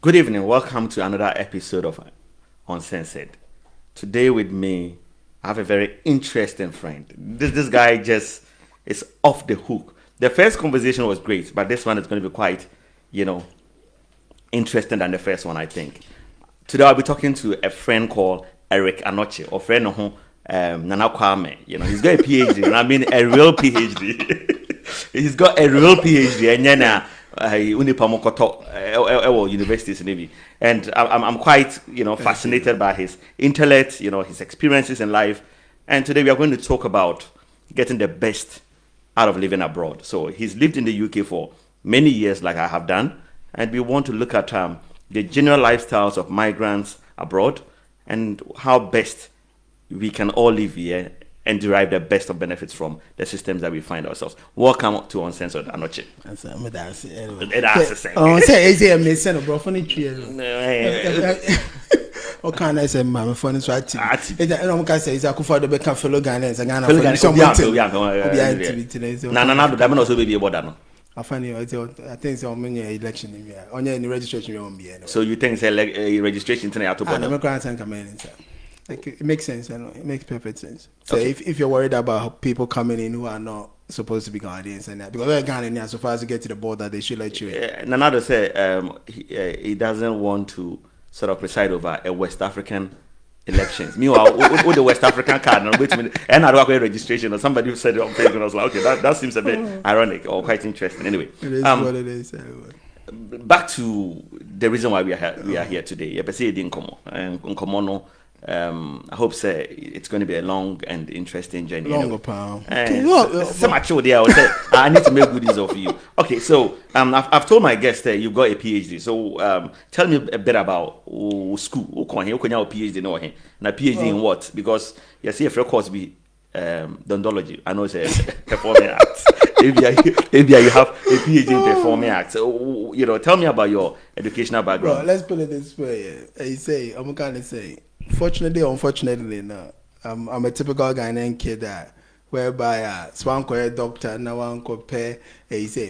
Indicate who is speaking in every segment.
Speaker 1: Good evening. Welcome to another episode of UNCENSORED. Today with me, I have a very interesting friend. This guy just is off the hook. The first conversation was great, but this one is going to be quite, you know, interesting than the first one, I think. Today I'll be talking to a friend called Eric Anokye, or friend who Nana Kwame. He's got a PhD, and I mean a real PhD. He's got a real PhD, and then Unipamokoto universities maybe. And I'm quite fascinated by his intellect, his experiences in life. And today we are going to talk about getting the best out of living abroad. So he's lived in the UK for many years, like I have done, and we want to look at the general lifestyles of migrants abroad and how best we can all live here and derive the best of benefits from the systems that we find ourselves. Welcome to Uncensored, Anoche.
Speaker 2: What can I say, my phone is right. I'm going to say, I could find the back fellow Ghanaians and
Speaker 1: Ghana.
Speaker 2: I find you, I think so many election in here. On any registration, you won't be.
Speaker 1: So you think a registration tonight to
Speaker 2: I'm a grant and come in. Like, it makes sense, it makes perfect sense. So if you're worried about people coming in who are not supposed to be Ghanaians and that, because they're Ghanaians, so far as you get to the border, they should let you in.
Speaker 1: Nanado said he doesn't want to sort of preside over a West African elections. Meanwhile, with the West African card, and I don't have registration, or somebody who said it on Facebook, and I was like, okay, that seems a bit ironic or quite interesting. Anyway,
Speaker 2: it is what it is.
Speaker 1: Back to the reason why we are here today. I hope it's going to be a long and interesting journey.
Speaker 2: Longer, pal.
Speaker 1: So much there. I need to make good use of you. Okay, so I've told my guest that you've got a PhD. So tell me a bit about school. You can have a PhD, no? And a PhD in what? Because you see, if your course be dondology, I know it's a performing arts. Maybe you have a PhD in performing arts. So, tell me about your educational background.
Speaker 2: Bro, let's put it this way. I'm going to say. Fortunately or unfortunately, no. I'm a typical Ghanaian kid whereby one call a doctor, now one call pay.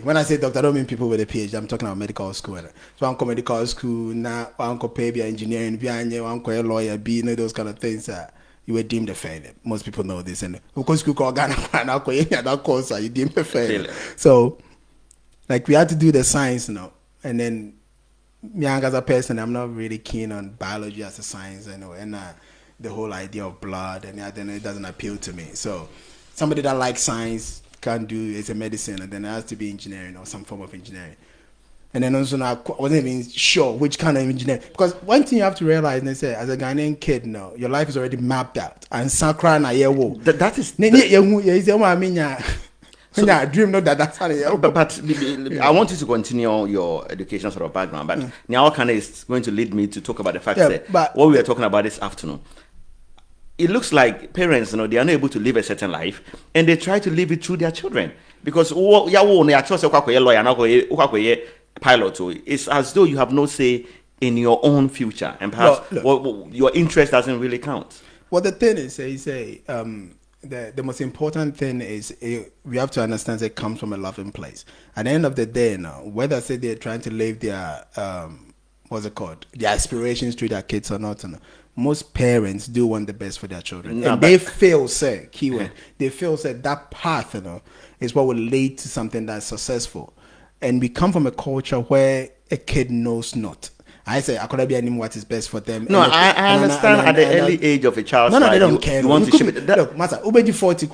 Speaker 2: When I say doctor, I don't mean people with a PhD. I'm talking about medical school. So one call medical school, now one call pay be engineering, one call a lawyer, those kind of things. You were deemed a failure. Most people know this, and of course, you call Ghana and I'll call any other course. You deemed a failure. So, like we had to do the science now, and then. Me as a person, I'm not really keen on biology as a science anyway, and the whole idea of blood, and then it doesn't appeal to me. So somebody that likes science can do it's a medicine, and then it has to be engineering or some form of engineering. And then also I wasn't even sure which kind of engineering, because one thing you have to realize, and they say, as a Ghanaian kid, no, your life is already mapped out. And Sakra na yewo.
Speaker 1: That is.
Speaker 2: I dream not that's how
Speaker 1: but I want you to continue your education sort of background. But now kind of is going to lead me to talk about the fact that what we are talking about this afternoon. It looks like parents, they are not able to live a certain life, and they try to live it through their children. Because pilot, it's as though you have no say in your own future, and perhaps your interest doesn't really count.
Speaker 2: Well, the thing is, the most important thing is we have to understand that it comes from a loving place. At the end of the day, now, whether say they're trying to live their their aspirations through their kids or not, most parents do want the best for their children, and they feel they feel that path, is what will lead to something that's successful. And we come from a culture where a kid knows not. I say I could be any what is best for them.
Speaker 1: No, I understand at the early age of a child.
Speaker 2: No, they don't care.
Speaker 1: You want to ship it.
Speaker 2: Look, master, 40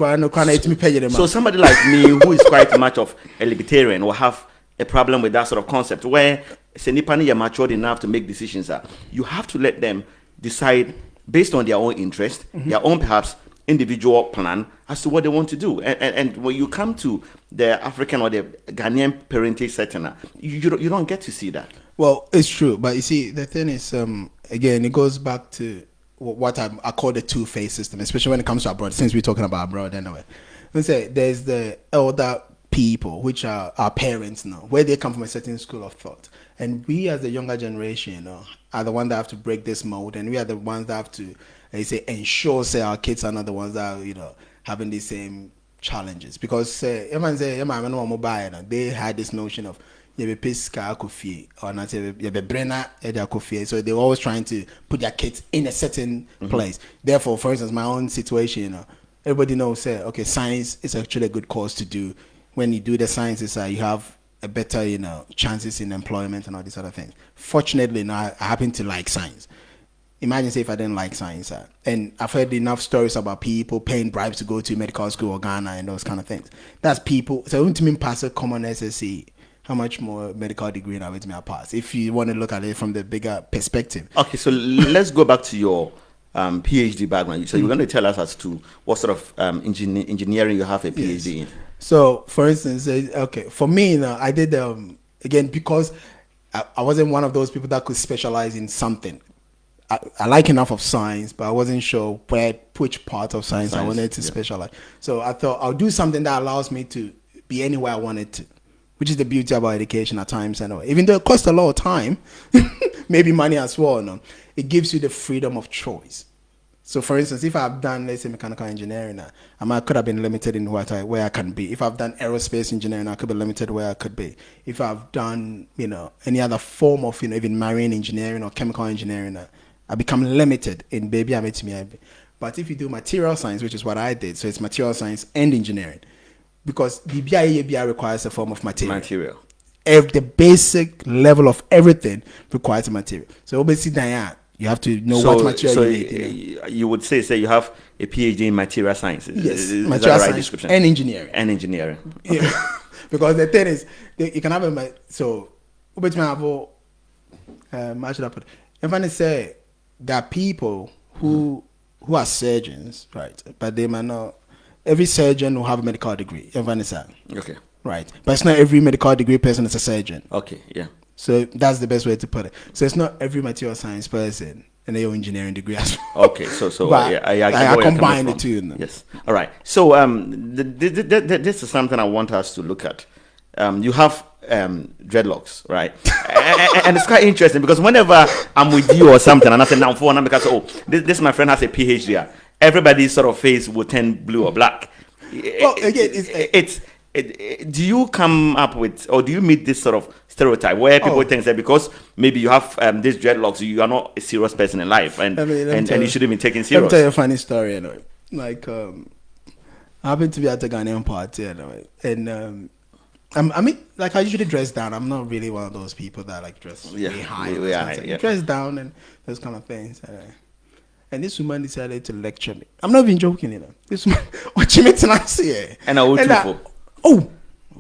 Speaker 1: so somebody like me who is quite much of a libertarian will have a problem with that sort of concept where Senipani are matured enough to make decisions. You have to let them decide based on their own interest, their own perhaps individual plan as to what they want to do. And when you come to the African or the Ghanaian parentage setting, you don't get to see that.
Speaker 2: Well, it's true, but you see, the thing is, again, it goes back to what I call the two-phase system, especially when it comes to abroad, since we're talking about abroad anyway. Let's say there's the elder people, which are our parents now, where they come from a certain school of thought. And we as the younger generation, are the ones that have to break this mold, and we are the ones that have to, ensure, our kids are not the ones that are, having the same challenges. Because, they had this notion of, you be pay sika akofie or not you be brainer edi akofie. So they're always trying to put their kids in a certain place. Therefore, for instance, my own situation, you know, everybody knows say okay, science is actually a good course to do. When you do the sciences, you have a better, you know, chances in employment and all these other things. Fortunately, now I happen to like science. Imagine say if I didn't like science, and I've heard enough stories about people paying bribes to go to medical school or Ghana and those kind of things. That's people. So to me, pass a common SSC. How much more medical degree now with me I pass? If you want to look at it from the bigger perspective.
Speaker 1: Okay, so let's go back to your PhD background. So you're going to tell us as to what sort of engineering you have a PhD in.
Speaker 2: So, for instance, okay, for me, you know, I did again because I wasn't one of those people that could specialize in something. I like enough of science, but I wasn't sure which part of science I wanted to specialize. So I thought I'll do something that allows me to be anywhere I wanted to, which is the beauty about education at times anyway. Even though it costs a lot of time, maybe money as well, no, it gives you the freedom of choice. So for instance, if I've done, let's say, mechanical engineering, I could have been limited in where I can be. If I've done aerospace engineering, I could be limited where I could be. If I've done, you know, any other form of, you know, even marine engineering or chemical engineering, I become limited in baby. But if you do material science, which is what I did, so it's material science and engineering, because the BIA requires a form of material. The basic level of everything requires a material. So obviously, you have to know what material you need.
Speaker 1: You know? You would say you have a PhD in material sciences.
Speaker 2: Yes,
Speaker 1: is
Speaker 2: material
Speaker 1: that the right
Speaker 2: science
Speaker 1: description?
Speaker 2: and engineering.
Speaker 1: Okay.
Speaker 2: Yeah. Because the thing is, you can have a so. How should I put it? If I say there are people who are surgeons, right? But they might not. Every surgeon will have a medical degree. If I understand.
Speaker 1: Okay.
Speaker 2: Right, but it's not every medical degree person is a surgeon.
Speaker 1: Okay. Yeah.
Speaker 2: So that's the best way to put it. So it's not every material science person and their engineering degree as well.
Speaker 1: Okay, so yeah, I
Speaker 2: combine the two. You know?
Speaker 1: Yes. All right. So this is something I want us to look at. You have dreadlocks, right? And it's quite interesting because whenever I'm with you or something, and I say now for one, because this my friend has a PhD, everybody's sort of face will turn blue or black.
Speaker 2: Well, again,
Speaker 1: do you come up with, or do you meet this sort of stereotype where people think that because maybe you have these dreadlocks, you are not a serious person in life, and you shouldn't be taken serious?
Speaker 2: Let me tell you a funny story. Anyway, like I happened to be at a Ghanaian party, anyway, and I mean, like I usually dress down. I'm not really one of those people that like dress way high. Dress down and those kind of things. And this woman decided to lecture me. I'm not even joking, you know. This woman watching me tonight here.
Speaker 1: And I will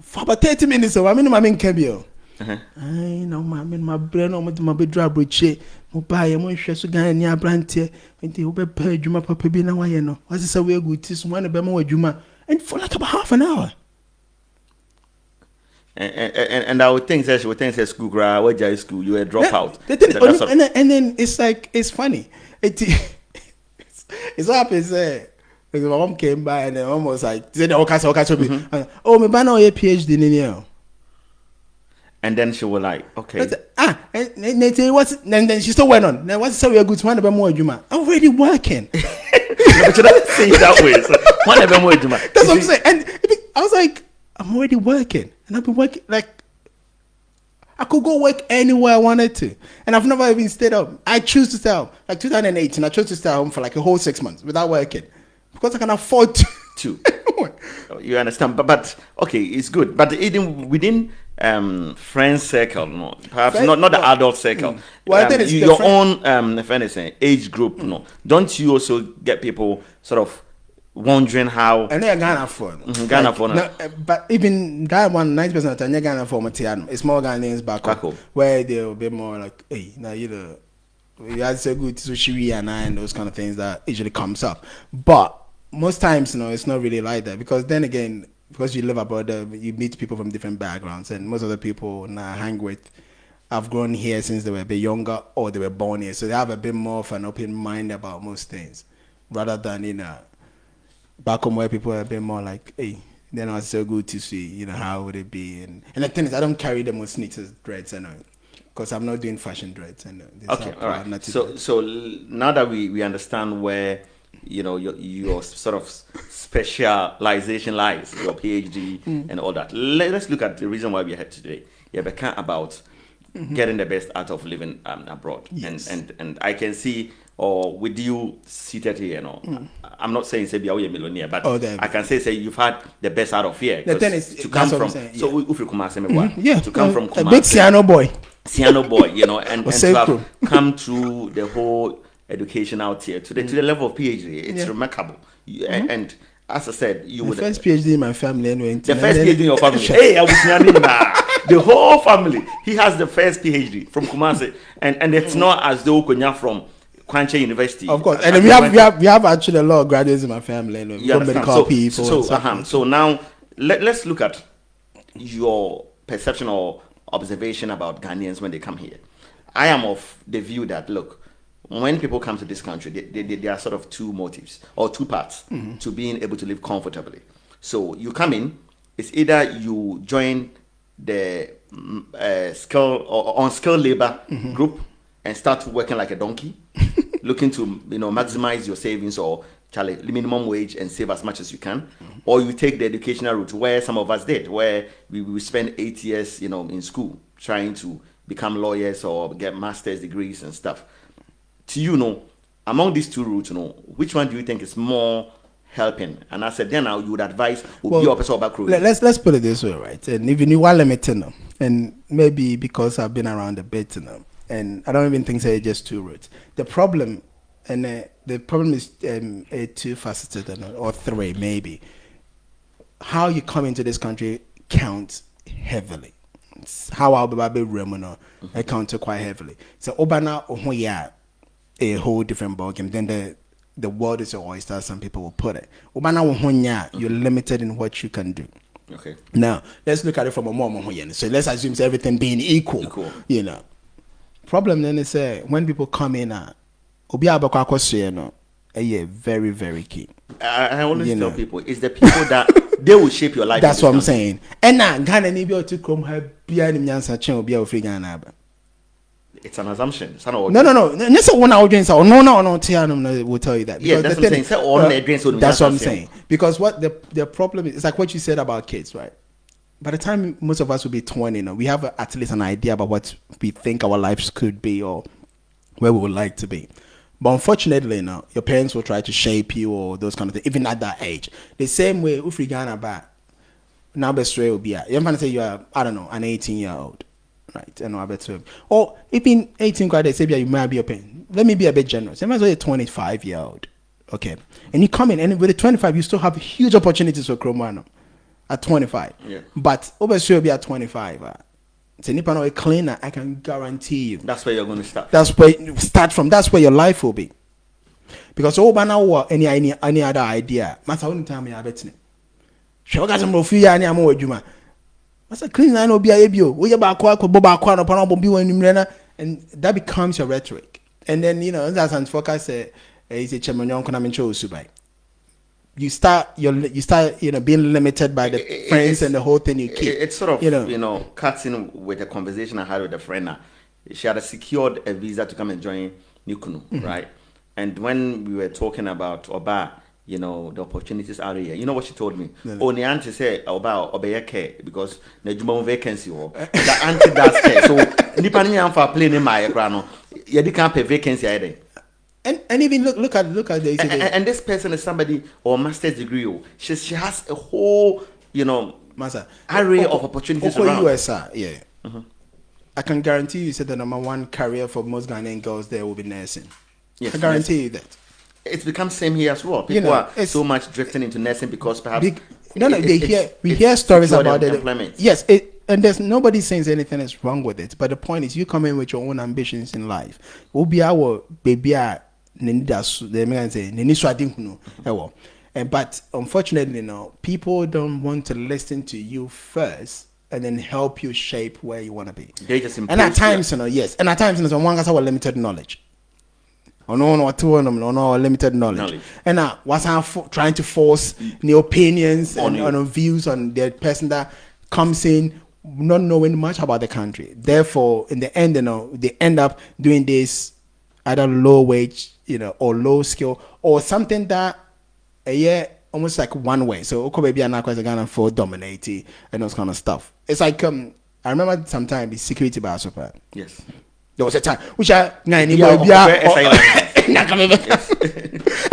Speaker 2: for about 30 minutes, so I'm in my main cabin. I know my brain on my bedroom bridge. Buy a more stress again near Brantier, and they will be paid Juma Papa be now. I know. As I say, we're good. This one about more Juma, and for like about half an hour.
Speaker 1: And I would think that she would think that school, where school, you were a dropout.
Speaker 2: And then it's like, it's funny. It's what happens there. My mom came by and then mom was like, oh, my man, a PhD in here.
Speaker 1: And then she was like, okay.
Speaker 2: And then she still went on. Now, what's so we're good to one about more Juma? I'm already working.
Speaker 1: No, but you don't say it that way. So, one about more Juma.
Speaker 2: That's what I'm saying. And I was like, I'm already working. And I've been working, like, I could go work anywhere I wanted to. And I've never even stayed home. I choose to stay home. Like 2018, I chose to stay home for like a whole 6 months without working. Because I can afford to.
Speaker 1: You understand? But okay, it's good. But even within friend circle, no, perhaps not the adult circle.
Speaker 2: Well, I think it's
Speaker 1: your own if anything, age group, no. Don't you also get people sort of wondering how?
Speaker 2: I know Ghana for
Speaker 1: Ghana for
Speaker 2: no, but even that one 90% of the time, Ghana for Matiano. It's more Ghanaians back home where they'll be more like, hey, now you know, you have to say good to sushi and those kind of things that usually comes up. But most times, you know, it's not really like that because then again, because you live abroad, you meet people from different backgrounds, and most of the people I hang with have grown here since they were a bit younger or they were born here, so they have a bit more of an open mind about most things, rather than back home where people are a bit more like, hey, they're not so good to see, you know, how would it be? And the thing is, I don't carry them with sneakers, dreads, because I'm not doing fashion dreads.
Speaker 1: Okay, all right. So now that we understand where your sort of specialization lies, your PhD and all that. Let's look at the reason why we're here today. yeah, but can't about getting the best out of living abroad.
Speaker 2: Yes.
Speaker 1: And I can see, or with you seated here, I'm not saying say be a millionaire, but I can say you've had the best out of here.
Speaker 2: The thing is,
Speaker 1: to come from,
Speaker 2: saying,
Speaker 1: so if you come to come from
Speaker 2: a big Siano boy,
Speaker 1: and to have come through the whole education out here to the level of PhD, it's remarkable. And as I said, you would
Speaker 2: first PhD in my family anyway.
Speaker 1: The first PhD in your family. Hey, I was the whole family. He has the first PhD from Kumasi, and it's not as though Konya from Kwanche University.
Speaker 2: Of course, and we have actually a lot of graduates in my family. And we medical people.
Speaker 1: So now let's look at your perception or observation about Ghanaians when they come here. I am of the view that look, when people come to this country, there are sort of two motives or two parts to being able to live comfortably. So you come in, it's either you join the skilled or unskilled labor group and start working like a donkey, looking to maximize your savings or minimum wage and save as much as you can, or you take the educational route where some of us did, where we spend 8 years in school trying to become lawyers or get master's degrees and stuff. To you, among these two routes, which one do you think is more helping? And I said, then you would advise
Speaker 2: let's put it this way, right? And even you are limited, and maybe because I've been around a bit, and I don't even think it's just two routes. The problem is two faceted or three maybe. How you come into this country counts heavily. It's how I'll be remuno account quite heavily. So Obana a whole different ballgame. Then the world is your oyster, some people will put it. You're limited in what you can do.
Speaker 1: Okay.
Speaker 2: Now let's look at it from a more. So let's assume everything being equal. Problem then is when people come in very, very key.
Speaker 1: I always tell people it's the people that they will shape your life.
Speaker 2: That's what I'm saying. And now Ghana need to come here
Speaker 1: it's an assumption.
Speaker 2: No. That's one I would say. No, we'll tell you that.
Speaker 1: Yeah, that's what I'm saying.
Speaker 2: That's what I'm saying. Because what the problem is, it's like what you said about kids, right? By the time most of us will be 20, we have at least an idea about what we think our lives could be or where we would like to be. But unfortunately, your parents will try to shape you or those kind of things, even at that age. The same way, if we Ghana back, now best way will be you're going to say you are, I don't know, an 18-year-old. Right, and I bet or even 18, they say you might be a pain. Let me be a bit generous. You might say a 25-year-old, okay, and you come in, and with a 25, you still have huge opportunities for Chromano at 25.
Speaker 1: Yeah.
Speaker 2: But over sure be at 25. It's a cleaner. I can guarantee you.
Speaker 1: That's where you're going to start.
Speaker 2: That's where you start from. That's where your life will be. Because now any other idea, matter only time you have it. Sure, got some few years more Juma. That's a clean line will be a bio. We about and that becomes your rhetoric. And then that's and focus is a chairman subai. You start being limited by the friends and the whole thing you keep.
Speaker 1: It's sort of cuts in with a conversation I had with a friend. She had secured a visa to come and join Nukunu, right? And when we were talking about Oba, the opportunities are here. You know what she told me? The auntie said about Obeyake because the Jumon vacancy. The auntie does care. So, depending for playing in my grano, you can't pay vacancy either.
Speaker 2: And even look at the
Speaker 1: and this person is somebody or master's degree. She has a whole array of opportunities around.
Speaker 2: USR, yeah. I can guarantee you said the number one career for most Ghanaian girls there will be nursing. Yes, I guarantee you that.
Speaker 1: It's become same here as well. People are so much drifting into nursing because perhaps
Speaker 2: we hear stories about it.
Speaker 1: Employment.
Speaker 2: Yes, and there's nobody saying anything is wrong with it. But the point is, you come in with your own ambitions in life. Will be our baby. But unfortunately, people don't want to listen to you first and then help you shape where you want to be.
Speaker 1: They just
Speaker 2: and at times, yes, and at times, someone has our limited knowledge. No, limited knowledge. And what's trying to force new opinions on views on the person that comes in not knowing much about the country. Therefore, in the end, they end up doing this either low wage, or low skill, or something that almost like one way. So maybe I'm not quite Ghana for dominating and those kind of stuff. It's like I remember sometime the security bar super.
Speaker 1: Yes.
Speaker 2: There was a time which I and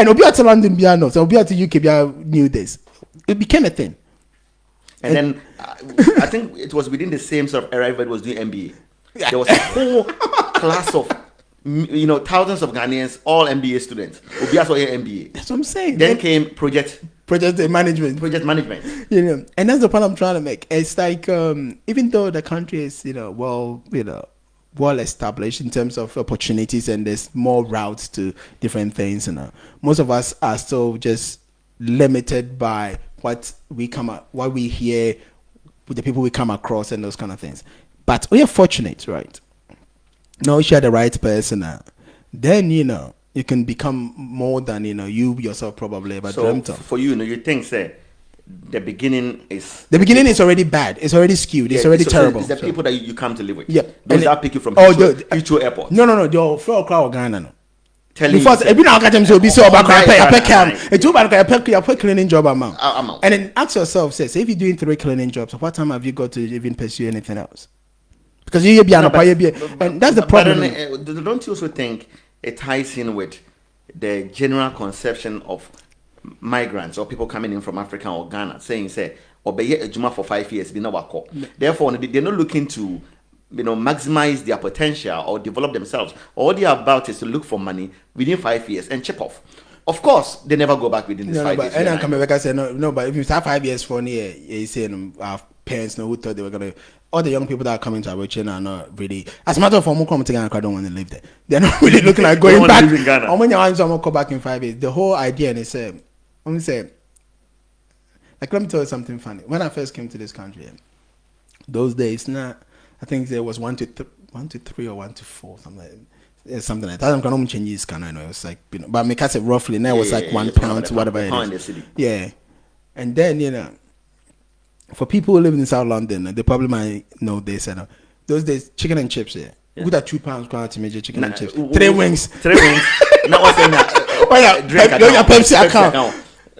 Speaker 2: Obia to London piano, so Obia to UK knew this. It became a thing.
Speaker 1: And then I think it was within the same sort of era everybody was doing MBA. There was a whole class of thousands of Ghanaians, all MBA students. Obia saw MBA.
Speaker 2: That's what I'm saying.
Speaker 1: Then came project
Speaker 2: management. And that's the point I'm trying to make. It's like even though the country is well established in terms of opportunities and there's more routes to different things, most of us are still just limited by what we hear with the people we come across and those kind of things. But we are fortunate, right? Now you share the right person, then you can become more than you yourself probably ever dreamt of.
Speaker 1: For you think say the beginning is
Speaker 2: already bad. It's already skewed. It's already terrible.
Speaker 1: It's the people that you come to live with.
Speaker 2: Yeah,
Speaker 1: those that pick you from Heathrow Airport.
Speaker 2: No. The floor crowd Ghana. No.
Speaker 1: Telling
Speaker 2: because
Speaker 1: you,
Speaker 2: now catch them so be so about I cleaning job amount. And then ask yourself, says if you're doing 3 cleaning jobs, what time have you got to even pursue anything else? Because and that's the problem.
Speaker 1: But don't you also think it ties in with the general conception of migrants or people coming in from Africa or Ghana saying, say, or be a Juma for 5 years, they never call. Therefore, they're not looking to maximize their potential or develop themselves. All they're about is to look for money within 5 years and chip off. Of course, they never go back within this 5 years.
Speaker 2: And I'm coming back and say, no, but if you have 5 years for a year, you say our parents who thought they were going to. All the young people that are coming to our channel are not really. As a matter of fact, I don't want to live there. They're not really looking like going back. I'm going to go back in 5 years. The whole idea, and it's let me tell you something funny. When I first came to this country, those days, I think there was 1 to 3 or 1 to 4, something like that. I'm going to change this kind of. It was like, but I said roughly now it was like £1 whatever it is. Yeah, and then for people who live in South London, they probably might know this. Those days, chicken and chips. Good at £2 to major chicken and chips. 3 wings. 3 wings.
Speaker 1: Now what's in that?
Speaker 2: Drink your Pepsi account.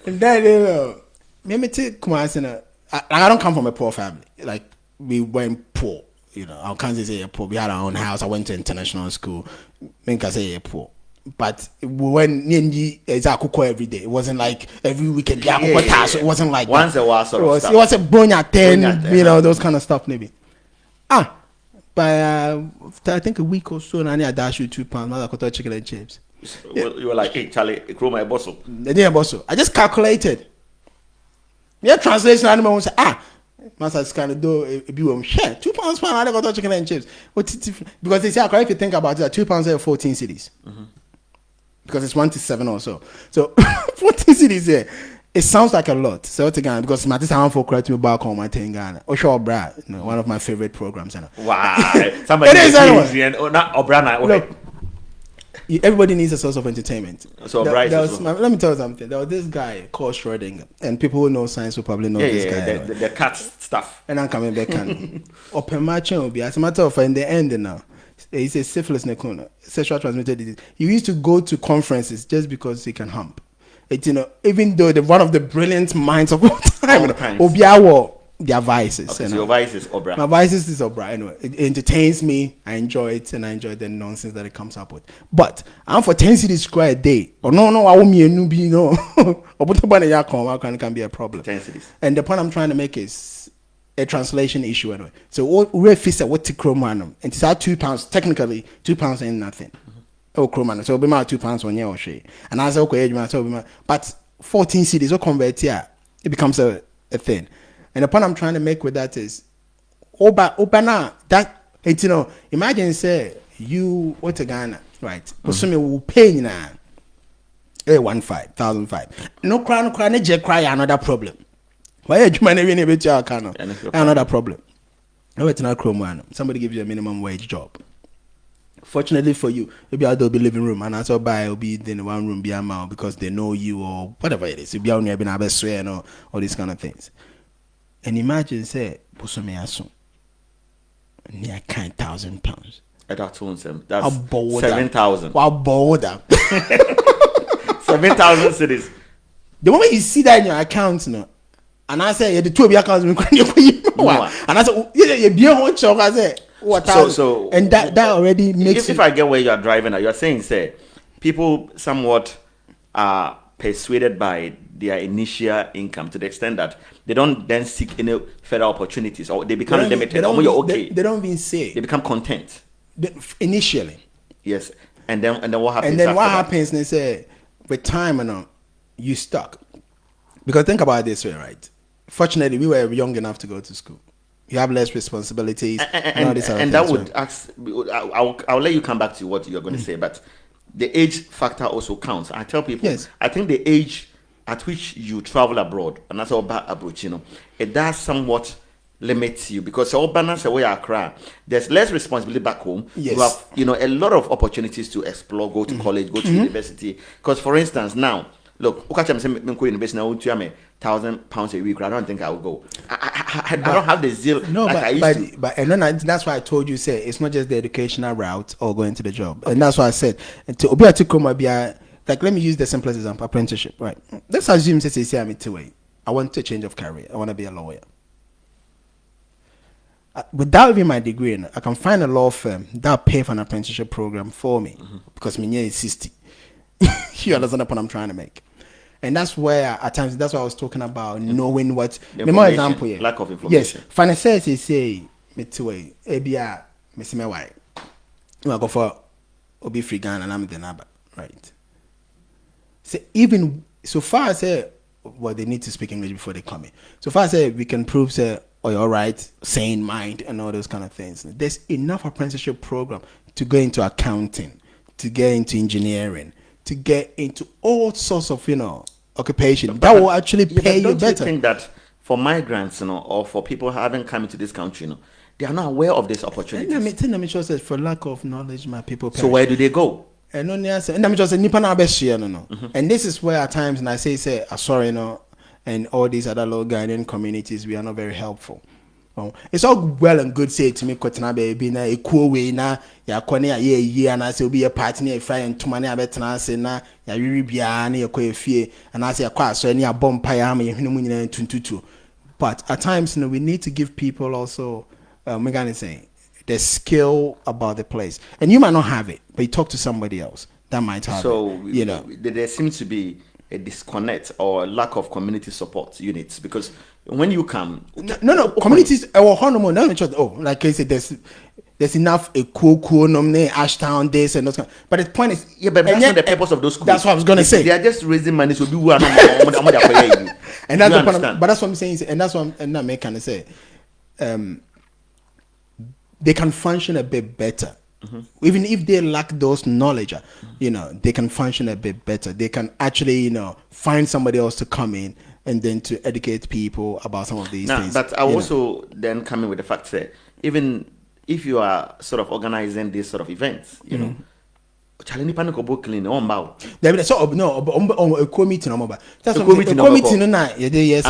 Speaker 2: And then me take Kumasi. I don't come from a poor family. Like we weren't poor. I can't say poor. We had our own house. I went to international school. I can say poor. But when it's every day, it wasn't like every weekend. It wasn't like
Speaker 1: once a while sort of stuff.
Speaker 2: It was a bronya 10, those kind of stuff maybe. But I think a week or so, and I dash you £2. I got chicken and chips.
Speaker 1: You were like, hey Charlie, grow my bosso.
Speaker 2: They didn't bosso. I just calculated. Yeah, translation animal will say, Master's kind of do a be share £2 I got chicken and chips. Because they say if you think about it, £2 are 14 cities. Mm-hmm. Because it's 1 to 7 or so. So 14 cities there. It sounds like a lot. So it's again because my this for correct me back home. I think Ghana. Osho Obra, one of my favorite programs.
Speaker 1: Wow, somebody
Speaker 2: it is anyway.
Speaker 1: Not Obra.
Speaker 2: Look, everybody needs a source of entertainment.
Speaker 1: So
Speaker 2: let me tell you something. There was this guy called Schrödinger, and people who know science will probably know this guy.
Speaker 1: The cat stuff.
Speaker 2: And I'm coming back. Open match will be as a matter of fact in the end now. He says syphilis, sexual transmitted disease. He used to go to conferences just because he can hump. It, even though one of the brilliant minds of all time, Obiawo, their vices.
Speaker 1: Okay, so your vice is Obra.
Speaker 2: My vices is Obra. Anyway, it entertains me. I enjoy it, and I enjoy the nonsense that it comes up with. But I'm for 10 cities square a day. I won't be a newbie. Can be a problem.
Speaker 1: 10 cities.
Speaker 2: And the point I'm trying to make is a translation issue anyway. So we fix what to Chromanum, and it's at £2. Technically, £2 ain't nothing. Oh, Chromanum. So be my £2 on your share. And I say okay, so but 14 cities, what convert here, it becomes a thing. And the point I'm trying to make with that is, Obana that it's imagine say you what a Ghana, right? Because me will pay now. 1,500. No cry, another problem. Why you man even bit your account? Another problem. No, it's not Chrome. Somebody gives you a minimum wage job. Fortunately for you, maybe I'll be living room and also buy will be in one room be amount because they know you or whatever it is. You'll be on your been swear or all these kind of things. And imagine say Pusome Asun near £1,000.
Speaker 1: That's 7,000.
Speaker 2: Wow, border.
Speaker 1: 7,000 cities.
Speaker 2: The moment you see that in your account, And I say, the two of your cousins, and I said, yeah, be a hot shock. I said, what?
Speaker 1: So,
Speaker 2: and that already makes.
Speaker 1: If I get where you are driving at, you are saying, say, people somewhat are persuaded by their initial income to the extent that they don't then seek any further opportunities, or they become limited.
Speaker 2: They don't even say.
Speaker 1: They become content.
Speaker 2: Initially.
Speaker 1: Yes. And then what happens?
Speaker 2: And then what happens? They say, with time, you stuck. Because think about it this way, right? Fortunately, we were young enough to go to school. You have less responsibilities.
Speaker 1: And that would ask. I'll let you come back to what you're going to say, but the age factor also counts. I tell people,
Speaker 2: yes.
Speaker 1: I think the age at which you travel abroad, and that's all about approach, it does somewhat limit you, because all balance away Accra, there's less responsibility back home.
Speaker 2: Yes.
Speaker 1: You have, a lot of opportunities to explore, go to college, go to university. Because for instance, now, look, university now, £1,000 a week. I don't think I will go. I don't have the zeal.
Speaker 2: No,
Speaker 1: like
Speaker 2: but,
Speaker 1: I used to.
Speaker 2: But and then that's why I told you, say it's not just the educational route or going to the job, and that's why I said to Obi to like, let me use the simplest example: apprenticeship. Right? Let's assume say I'm I want to change of career. I want to be a lawyer. Without even my degree, I can find a law firm that pay for an apprenticeship program for me because my year is 60. You understand the point I'm trying to make? And that's where at times that's what I was talking about, knowing what the more example here.
Speaker 1: Lack of information.
Speaker 2: Yes. Financiers say me to way ABA me see me why. You go for Obi free Ghana and I'm the naba, right? So even so far as well, they need to speak English before they come in. So far as we can prove say, oh, you're right, sane mind and all those kind of things. There's enough apprenticeship program to go into accounting, to get into engineering, to get into all sorts of occupation that will actually pay you better.
Speaker 1: Don't you think that for migrants, or for people who haven't come into this country, they are not aware of this opportunity?
Speaker 2: Let me just say, for lack of knowledge, my people perish.
Speaker 1: So where do they go?
Speaker 2: And let me just say, and this is where at times, and I say, sorry, and all these other low Ghanaian communities, we are not very helpful. It's all well and good say to me, Kotana baby, na a cool way na ya kone a and I say be a partner, a fry and to money abetana say na ya ribiani a quay fee, and I say a quite so any a bomb payam and tuntutu. But at times, we need to give people also, Megan saying, the skill about the place. And you might not have it, but you talk to somebody else that might have it.
Speaker 1: There seems to be a disconnect or lack of community support units, because when you come,
Speaker 2: communities like I said, there's enough a cool Ashtown this and those kind. But the point is,
Speaker 1: but that's not the purpose of those schools.
Speaker 2: That's what I was gonna say.
Speaker 1: They are just raising money so people are not
Speaker 2: and that's the point. But that's what I'm saying, and that's what I'm not kind of say. They can function a bit better. Even if they lack those knowledge, they can function a bit better. They can actually, find somebody else to come in and then to educate people about some of these things.
Speaker 1: But I also then come in with the fact that even if you are sort of organizing these sort of events, Challenge panic book clean on bow.
Speaker 2: There so no a committee no but that's
Speaker 1: a
Speaker 2: committee no na yes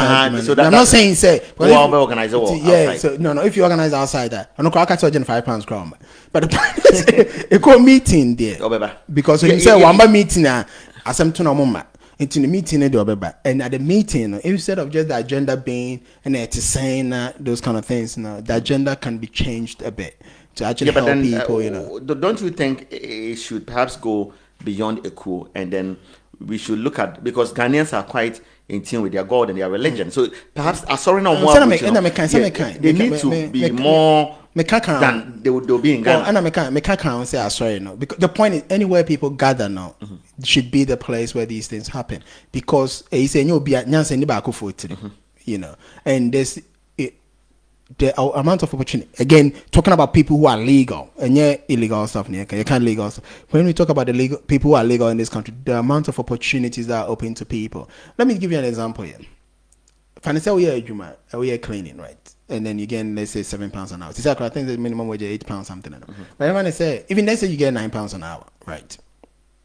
Speaker 1: so
Speaker 2: I'm not saying say
Speaker 1: organize
Speaker 2: yeah so no if you organize outside that I know I catch £5 crown but the point is a committee there because when you say one meeting asem to no mama into the meeting and at the meeting instead of just the agenda being and it's saying those kind of things the agenda can be changed a bit to actually help people,
Speaker 1: Don't you think it should perhaps go beyond a coup, and then we should look at, because Ghanaians are quite in tune with their God and their religion, so perhaps sorry no more. They need to be more than they'll be in Ghana.
Speaker 2: And I can't say sorry no, because the point is anywhere people gather now should be the place where these things happen, because and there's the amount of opportunity, again talking about people who are legal and illegal stuff you can't legal stuff. When we talk about the legal people who are legal in this country, the amount of opportunities that are open to people. Let me give you an example here. Financial we are cleaning, right? And then you get, let's say, £7 an hour. I think the minimum wage is £8 something. But everyone say, even let's say you get £9 an hour, right?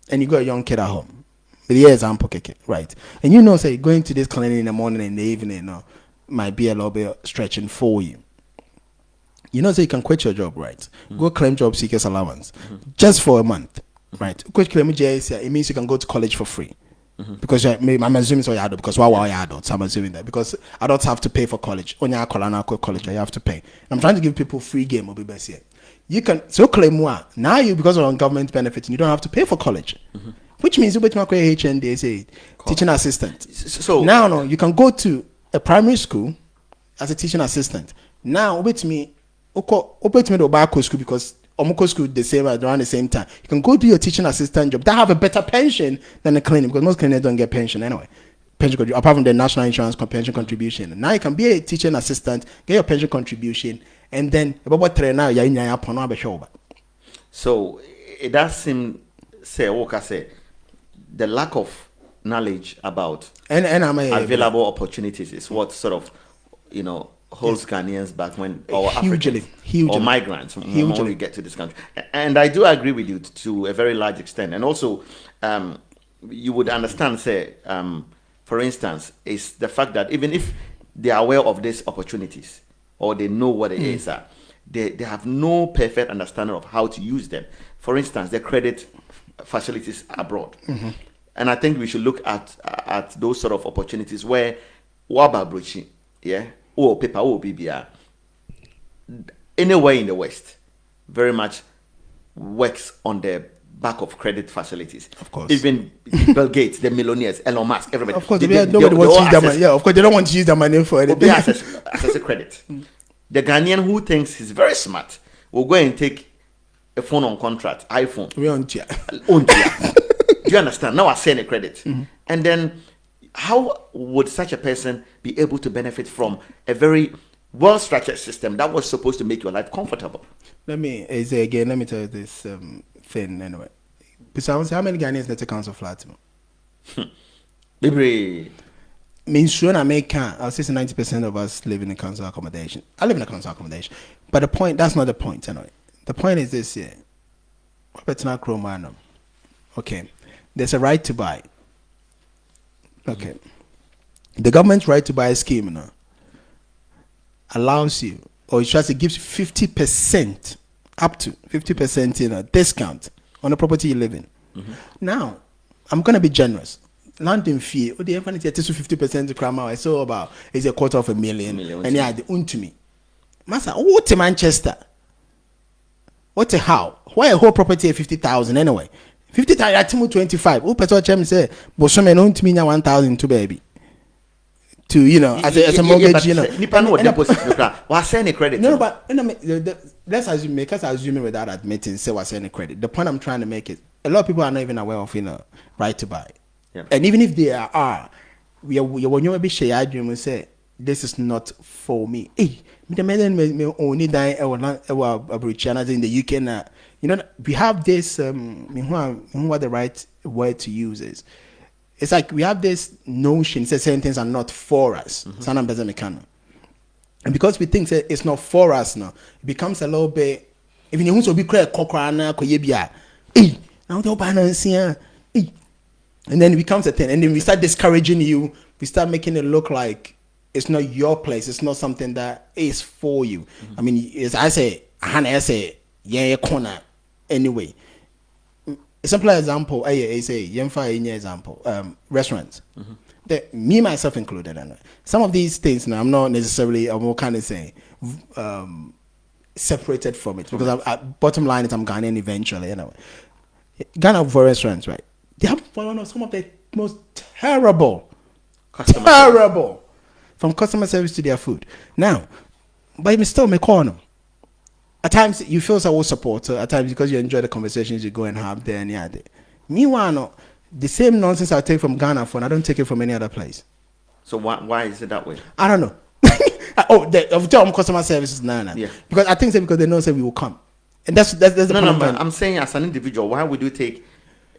Speaker 2: And you got a young kid at home. But here's example, right? And say going to this cleaning in the morning and the evening, might be a little bit stretching for you. So you can quit your job, right? Go claim job seekers allowance just for a month, right? Quit claim JSA, it means you can go to college for free. Because I'm assuming so adult because why are adults? I'm assuming that because adults have to pay for college. On your college, you have to pay. I'm trying to give people free game. Will be best here. You can so claim one now. You because of government benefits, you don't have to pay for college, which means you bet my HND say teaching assistant.
Speaker 1: So
Speaker 2: now, no, you can go to a primary school as a teaching assistant. Now, with me, to back school because Omoko school the same around the same time. You can go do your teaching assistant job. That have a better pension than a clinic because most clinics don't get pension anyway. Pension apart from the national insurance pension contribution. Now you can be a teaching assistant, get your pension contribution, and then
Speaker 1: so it does seem say the lack of knowledge about available opportunities is what sort of holds Ghanaians back when or Africans or migrants when we get to this country. And I do agree with you to a very large extent. And also, you would understand, for instance, is the fact that even if they are aware of these opportunities or they know what it is, they have no perfect understanding of how to use them. For instance, the credit facilities abroad. And I think we should look at those sort of opportunities where Waba Bruchi, or paper or BBR, anywhere in the West, very much works on the back of credit facilities.
Speaker 2: Of course.
Speaker 1: Even Bill Gates, the millionaires, Elon Musk, everybody.
Speaker 2: Of course, nobody wants to use that money. Yeah, of course, they don't want to use that money for anything.
Speaker 1: Access credit. The Ghanaian who thinks he's very smart will go and take a phone on contract, iPhone.
Speaker 2: We on tier.
Speaker 1: Do you understand? Now I send a credit. And then how would such a person be able to benefit from a very well-structured system that was supposed to make your life comfortable?
Speaker 2: Let me tell you this thing anyway. Besides, how many Ghanaians net a council flat?
Speaker 1: Maybe.
Speaker 2: Means when I make I'll say 90% of us live in a council accommodation. I live in a council accommodation. But that's not the point anyway. The point is this here. Okay. There's a right to buy. Okay. The government's right to buy scheme allows you, or it tries to give you 50%, up to 50% discount on the property you live in. Now, I'm going to be generous. London fee, the everyone is 50% to cram out. I saw about it's $250,000. And yeah, the to me. Master, what to Manchester? What to how? Why a whole property at 50,000 anyway? 50,000 at 25. Who person chem say, but some men to me 1,000 to baby. To as a mortgage,
Speaker 1: Nipa no deposit. Was send a credit.
Speaker 2: No, but let's assume because assuming without admitting say was any credit. The point I'm trying to make is a lot of people are not even aware of right to buy.
Speaker 1: Yeah.
Speaker 2: And even if they are, when you be share argument and say this is not for me. Hey, the men only die in the UK now. We have this what the right word to use is. It's like we have this notion that certain things are not for us. And because we think that it's not for us now, it becomes a little bit. Even you be clear, and then it becomes a thing, and then we start discouraging you. We start making it look like it's not your place. It's not something that is for you. I mean, as I say, corner anyway. A simple example, restaurants. Me myself included. Some of these things now, I'm not necessarily, I'm kind of saying, separated from it because bottom line is I'm Ghanaian eventually. Anyway, Ghana for restaurants, right? They have some of the most terrible from customer service to their food. Now, but you still make corner. At times you feel so supporter. At times because you enjoy the conversations you go and have there and yeah. Meanwhile, the same nonsense I take from Ghana I don't take it from any other place.
Speaker 1: So why is it that way?
Speaker 2: I don't know. Customer services now.
Speaker 1: Yeah.
Speaker 2: Because I think so because they know we will come, and that's the problem.
Speaker 1: No. I'm saying as an individual, why would you take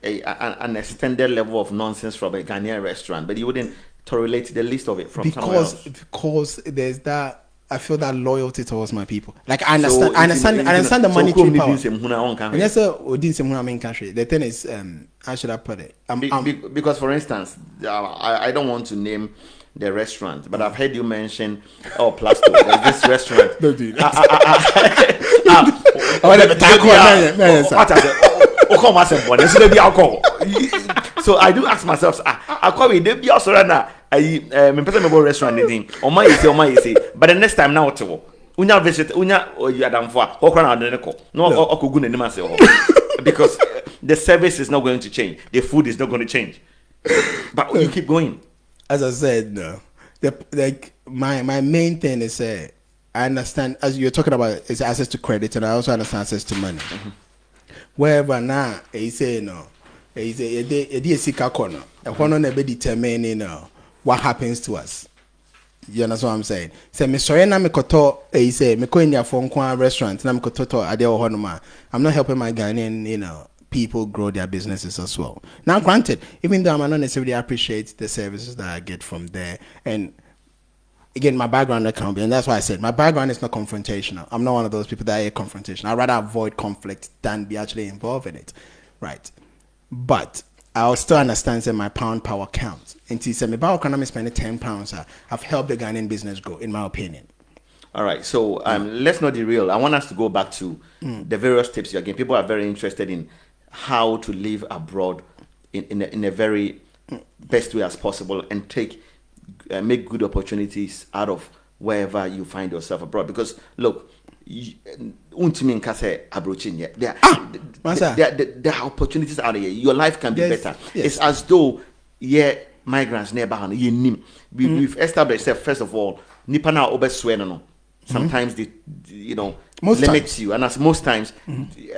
Speaker 1: an extended level of nonsense from a Ghanaian restaurant, but you wouldn't tolerate the least of it from somewhere else?
Speaker 2: Because there's that. I feel that loyalty towards my people. Like I understand the monetary power. And yes, sir, the thing is, how should I put it?
Speaker 1: Because, for instance, I don't want to name the restaurant, but I've heard you mention Plasto. There's this restaurant.
Speaker 2: Don't do that.
Speaker 1: So I do ask myself, I call me, they be also run me person about restaurant anything. Or my say, but the next time now to unya visit unya you adam for okra na de ko. No okogu na nima say because the service is not going to change. The food is not going to change. But you keep going.
Speaker 2: As I said, no. My main thing is I understand, as you're talking about, is access to credit, and I also understand access to money. Mm-hmm. Wherever now, he say no, he say a sika corner. A corner never determining what happens to us. You understand what I'm saying? Say me sorry na me koto. He say me go in your phone restaurant na me koto to ade ohonoma. I'm not helping my Ghanaian, people grow their businesses as well. Now, granted, even though I might not necessarily appreciate the services that I get from there, and again, my background can't be, and that's why I said my background is not confrontational. I'm not one of those people that hate confrontation. I'd rather avoid conflict than be actually involved in it, right? But I'll still understand that my pound power counts. And to say, about economy spending £10, I've helped the Ghanaian business grow, in my opinion.
Speaker 1: All right, so let's not derail. I want us to go back to the various tips you're giving. People are very interested in how to live abroad in a very best way as possible and make good opportunities out of wherever you find yourself abroad. Because look, there are opportunities out here. Your life can be better. Yes. It's as though migrants never we've established that first of all, Nipana obesweno. Sometimes they limits you, and as most times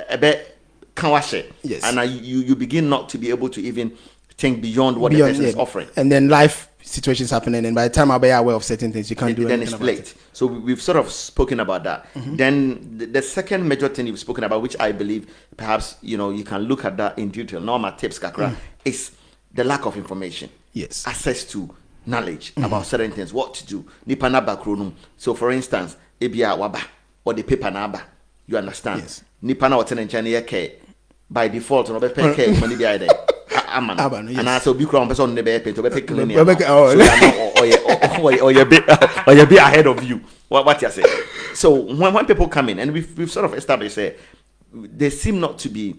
Speaker 1: a bit can wash it. Yes. And you begin not to be able to even think beyond what the person is offering.
Speaker 2: And then life situations happening, and by the time I'll be aware of certain things, you can't do anything about it.
Speaker 1: So we've sort of spoken about that. Mm-hmm. Then the second major thing you've spoken about, which I believe perhaps you can look at that in detail. Normal tips, kakra, is the lack of information.
Speaker 2: Yes.
Speaker 1: Access to knowledge about certain things, what to do. Nipana bakronum. So for instance, ebia waba or the paper naba. You understand?
Speaker 2: Yes.
Speaker 1: Nipana watenenchani ke by default no be pay money be there. Aman. Yes. And also be crown person ne be pay to be pick clean. Or you be ahead of you. What you say? So when people come in, and we've sort of established there seem not to be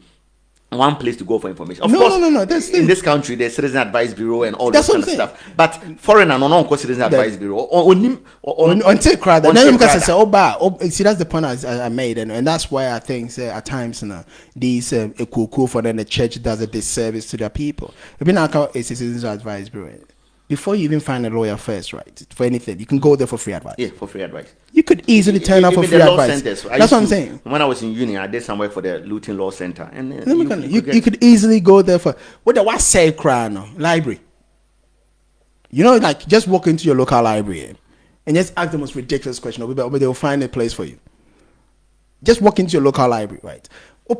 Speaker 1: one place to go for information. Of course, no. In this country, there's Citizen Advice Bureau and all that kind of stuff. But foreigner, no Citizen Advice Bureau.
Speaker 2: Until crowd. See, that's the point I made, and that's why I think at times these cool for them the church does a disservice to their people. If you not a Citizen Advice Bureau, before you even find a lawyer first, right? For anything, you can go there for free advice.
Speaker 1: Yeah, for free advice.
Speaker 2: You could easily turn up for free advice. That's what I'm saying.
Speaker 1: When I was in uni, I did some work for the Luton Law Center, and
Speaker 2: you could easily go there for what say crown library. Like just walk into your local library and just ask the most ridiculous question, but they'll find a place for you. Just walk into your local library, right? I'm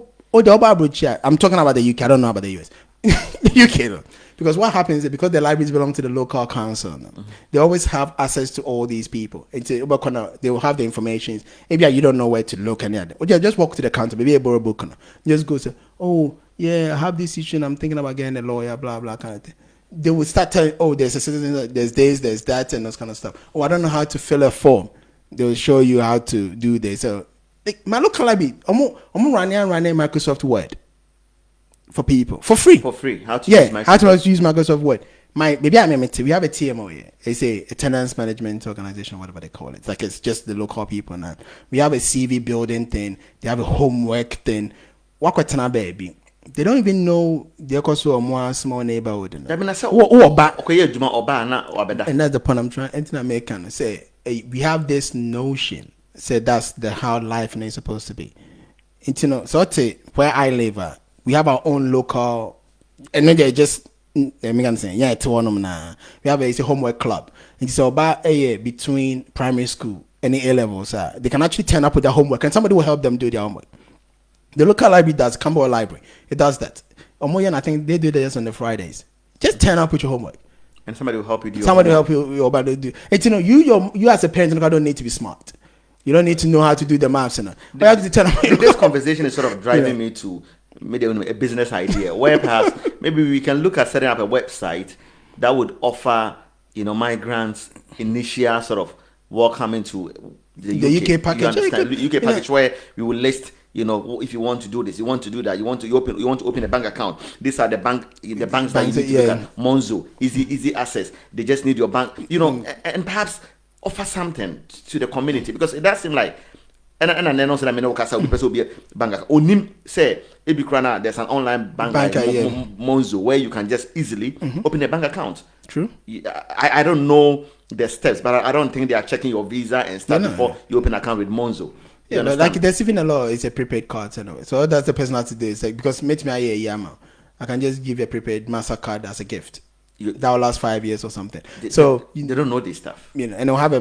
Speaker 2: talking about the UK. I don't know about the US. The UK, no. Because what happens is because the libraries belong to the local council, they always have access to all these people. They will have the information. Maybe you don't know where to look and just walk to the counter, maybe a borrow book. Just go say, oh yeah, I have this issue and I'm thinking about getting a lawyer, blah blah kind of thing. They will start telling, oh, there's a citizen, there's this, there's that, and those kind of stuff. Oh, I don't know how to fill a form. They will show you how to do this. So my local library, I'm running Microsoft Word. For people, for free.
Speaker 1: How to use Microsoft?
Speaker 2: How to use Microsoft Word. We have a TMO here. It's a tenants management organization, whatever they call it. Like it's just the local people now. We have a CV building thing. They have a homework thing. Baby. They don't even know they're also a more small neighborhood. And that's the point I'm trying to make. Say we have this notion. Say that's how life is supposed to be. And so where I live we have our own local, and then they just, we have a homework club. And so about a year between primary school and the A levels, they can actually turn up with their homework, and somebody will help them do their homework. The local library does, Campbell Library, it does that. I think they do this on the Fridays. Just turn up with your homework.
Speaker 1: And somebody will help you do
Speaker 2: somebody will help you about to do. And you as a parent, don't need to be smart. You don't need to know how to do the maths.
Speaker 1: This conversation is sort of driving me to maybe a business idea where perhaps maybe we can look at setting up a website that would offer migrants initial sort of welcome into the UK
Speaker 2: package.
Speaker 1: You understand? The UK package where we will list You know, if you want to do this, you want to do that, you want to open a bank account. These are the banks that you need to look at. Monzo, easy access. They just need your bank, you know, and perhaps offer something to the community, because it does seem like, and then also I mean, will be a bank account. Onim say there's an online bank Monzo where you can just easily open a bank account.
Speaker 2: True.
Speaker 1: I don't know the steps, but I don't think they are checking your visa and stuff before you open an account with Monzo.
Speaker 2: Yeah, but like there's even a law, it's a prepaid card anyway. So that's the person has to do. It's like, because make me a yama, I can just give you a prepaid MasterCard as a gift. That will last 5 years or something. They
Speaker 1: don't know this stuff.
Speaker 2: You know, and they'll have a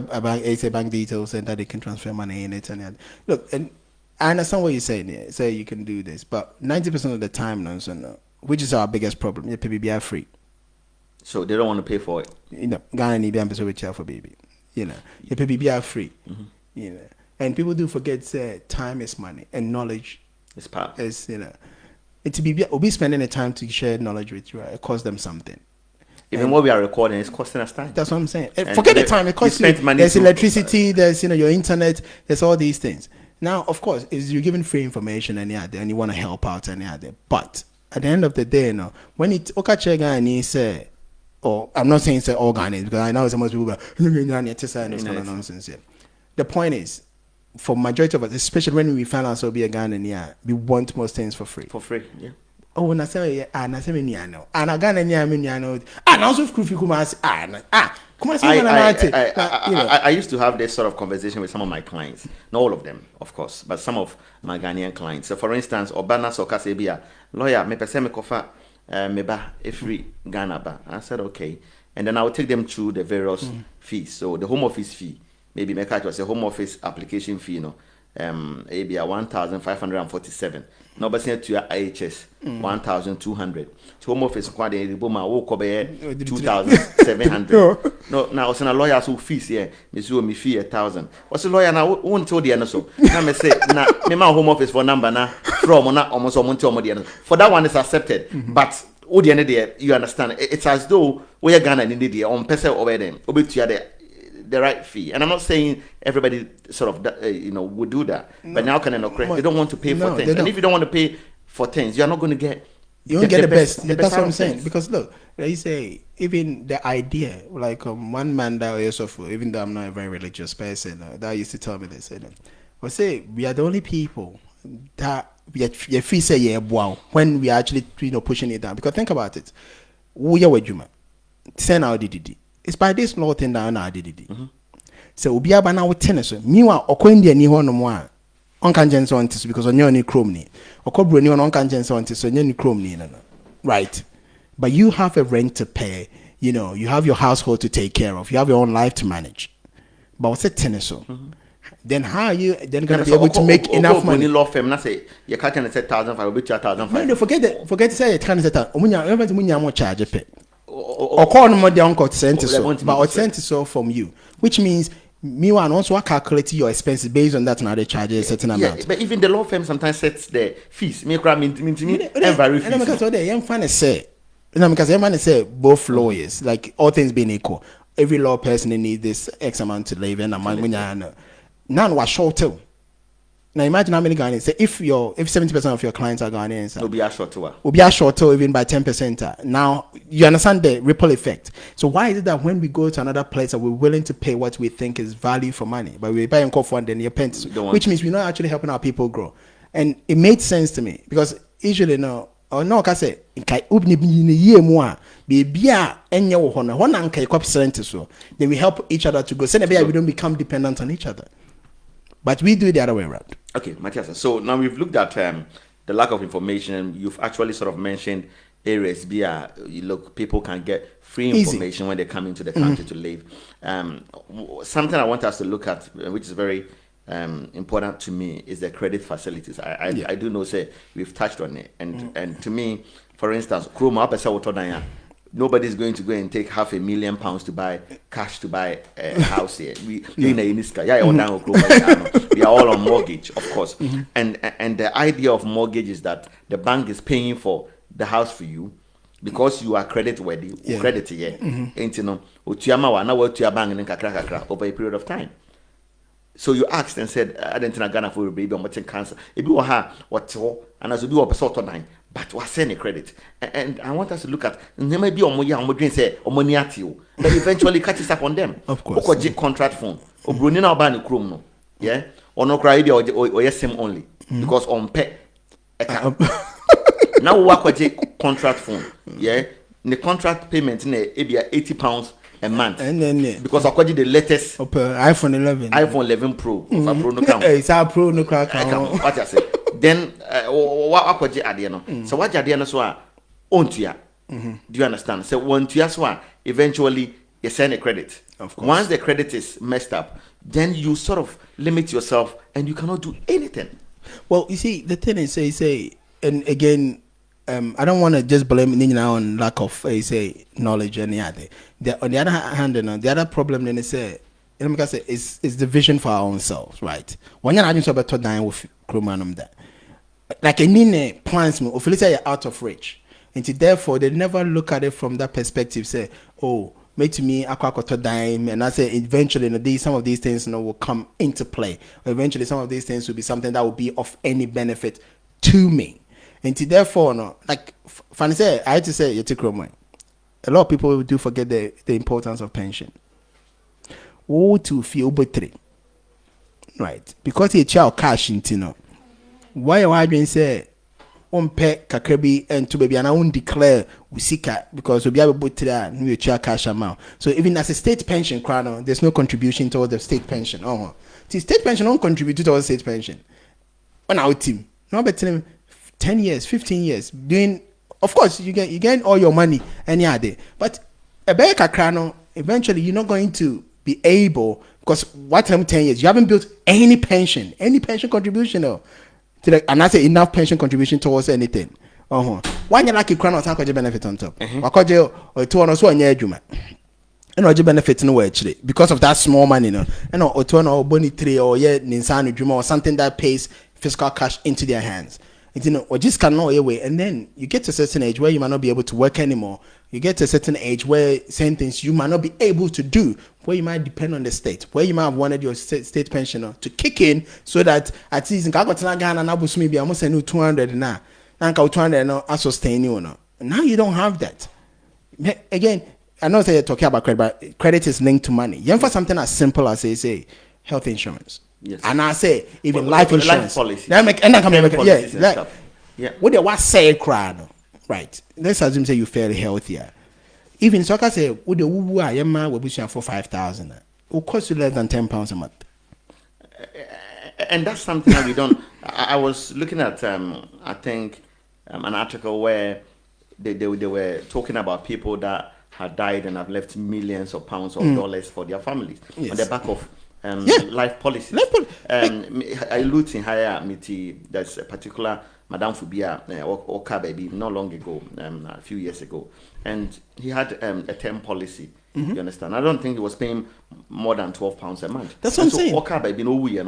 Speaker 2: bank details and that they can transfer money in it and that. Look, and I understand what you're saying here. Say you can do this, but 90% of the time, which is our biggest problem, PBB are free.
Speaker 1: So they don't want to pay for it.
Speaker 2: You know, Ghana need them to reach out for baby. You know, PBB are free. You know. And people do forget that time is money and knowledge
Speaker 1: is power.
Speaker 2: Is, you know, we'll be spending the time to share knowledge with you. Right? It costs them something.
Speaker 1: Even what we are recording is costing us time.
Speaker 2: That's what I'm saying. Forget the time. It costs you. There's electricity. There's your internet. There's all these things. Now, of course, is you're giving free information and you want to help out and but at the end of the day, when it and say, or I'm not saying say all Ghanaians, because I know some most people nonsense. The point is, for majority of us, especially when we find ourselves be a Ghanaian, we want most things for free.
Speaker 1: For free, yeah.
Speaker 2: Oh, when I say and I Ghanaian, and also
Speaker 1: I used to have this sort of conversation with some of my clients. Not all of them, of course, but some of my Ghanaian clients. So, for instance, Obana Sokasebia, lawyer, me pese me kofa meba every Ghana ba. I said okay, and then I would take them through the various fees. So the home office fee. Maybe make it was a home office application fee, maybe 1,547. No, but send to your IHS 1,200. To home office, quite a boma walk over 2,700. No, now I was a lawyer's who fees here. Miss me fee 1,000. What's a lawyer now? Won't tell the so. Now me say, now me my home office for number now from not almost for that one is accepted, but. Oh, the end of the day, you understand? It's as though we are Ghana in the on person over them, over to the right fee. And I'm not saying everybody sort of would do that, but now can they don't want to pay for things, and if you don't want to pay for things, you're not going to get
Speaker 2: the best. That's what I'm saying. Things. Because look, they say even the idea, like one man that even though I'm not a very religious person, that used to tell me this. Well, say we are the only people that your fee say wow when we are actually pushing it down. Because think about it, we are Juma, send out DDD. It's by this law thing down our DDD. So we are now with tennis. Meanwhile, Okoindia ni one more on canjens on this because on your new chrome ni or cobra new on canjens on this on your new chrome ni right. But you have a rent to pay, you have your household to take care of, you have your own life to manage. But what's a tennis? Then how are you then going to be able to make enough money?
Speaker 1: Law firm, say you can't say 1,500, will be 2,500.
Speaker 2: No, forget to say you can't say that. When charge pay. Or call no more the uncle sent but sent so from you, which means meanwhile also calculate your expenses based on that and other charges a certain amount.
Speaker 1: But even the law firm sometimes sets the fees. Me and vary fees.
Speaker 2: Because they young fan say, because everyone say both lawyers, like all things being equal, every law person needs this X amount to live and amount. None was short too. Now imagine how many Ghanaians say if 70% of your clients are Ghanaians,
Speaker 1: will be a short too.
Speaker 2: Will be a short too even by 10%. Now you understand the ripple effect. So why is it that when we go to another place that we're willing to pay what we think is value for money, but we're buying coffee and then you're paying, which means we're not actually helping our people grow. And it made sense to me because usually then we help each other to go. So we don't become dependent on each other. But we do it the other way around.
Speaker 1: Okay, Matthias. So now we've looked at the lack of information. You've actually sort of mentioned areas where people can get free information when they come into the country to live. Something I want us to look at, which is very important to me, is the credit facilities. I do know, say we've touched on it, and to me, for instance, nobody's going to go and take £500,000 to buy cash to buy a house here. We are all on mortgage, of course. And the idea of mortgage is that the bank is paying for the house for you because you are credit worthy, credit here. Over a period of time. So you asked and said, I didn't think Ghana for baby or much cancer. If you were what and as you do a sort of nine, but was sending credit. And I want us to look at maybe or more dream say or money at you, but eventually catches up on them.
Speaker 2: Of course.
Speaker 1: Or contract phone or Brunina Bani Chrome, no, yeah, or no cry or yes, him only because on pet. Now we work with contract phone, yeah. The contract payment in £80 a month,
Speaker 2: and then
Speaker 1: because I the latest
Speaker 2: iPhone 11,
Speaker 1: iPhone 11 Pro, if I Pro no count.
Speaker 2: It's our Pro no crack.
Speaker 1: What I say? Then what I could do, so what you do so on to ya. Do you understand? So one to ya, eventually you send a credit.
Speaker 2: Of course.
Speaker 1: Once the credit is messed up, then you sort of limit yourself and you cannot do anything.
Speaker 2: Well, you see, the thing is, say, and again. I don't want to just blame Nina on lack of say knowledge and other. On the other hand, the other problem then is is the vision for our own selves, right? When you're not about to die with Chromanum that, like a Nina plans me, or say you're out of reach, and therefore they never look at it from that perspective. Say, oh, make to me to dime, and I say eventually some of these things will come into play. Eventually, some of these things will be something that will be of any benefit to me. And therefore, no, like Fanny said, I had to say, a lot of people do forget the importance of pension. Oh, to feel better, right? Because a child cash into no. Why are I say on pet kakrebi and to baby and I won't declare we seek because we'll be able to that new child cash amount. So even as a state pension crown, there's no contribution towards the state pension. Oh, the state pension don't contribute towards state pension. On our team, no better. 10 years, 15 years, doing, of course, you get all your money any other. But a better crano, eventually you're not going to be able, because what time 10 years, you haven't built any pension contribution, or and that's enough pension contribution towards anything. Why you like a crown or benefit on top? Or 2 or so on your juma. And no benefit no actually because of that small money, no. And or 2 or boni 3 or ninsanu juma or something that pays fiscal cash into their hands. Or just cannot away, and then you get to a certain age where you might not be able to work anymore. You get to a certain age where certain things you might not be able to do, where you might depend on the state, where you might have wanted your state pensioner to kick in so that at least in Ghana and Abu Sumi be almost a new 200 now. Now 200 no sustain you no. Now you don't have that. Again, I know that you're talking about credit, but credit is linked to money. You have for something as simple as say health insurance.
Speaker 1: Yes.
Speaker 2: And I say even life insurance.
Speaker 1: Life policy.
Speaker 2: Yeah. What they was say crowd, right? Let's assume say you fairly healthier. Even so, I say would the woo yama will be for 5,000. It will cost you less than £10 a month.
Speaker 1: And that's something that we don't. I was looking at I think an article where they were talking about people that had died and have left millions of pounds or dollars for their families on the back of life policy. I looked in higher meeting. There's a particular Madame Fubia Oka baby not long ago, a few years ago, and he had a term policy. You understand? I don't think he was paying more than £12 a month.
Speaker 2: That's what I'm saying.
Speaker 1: Oka baby no we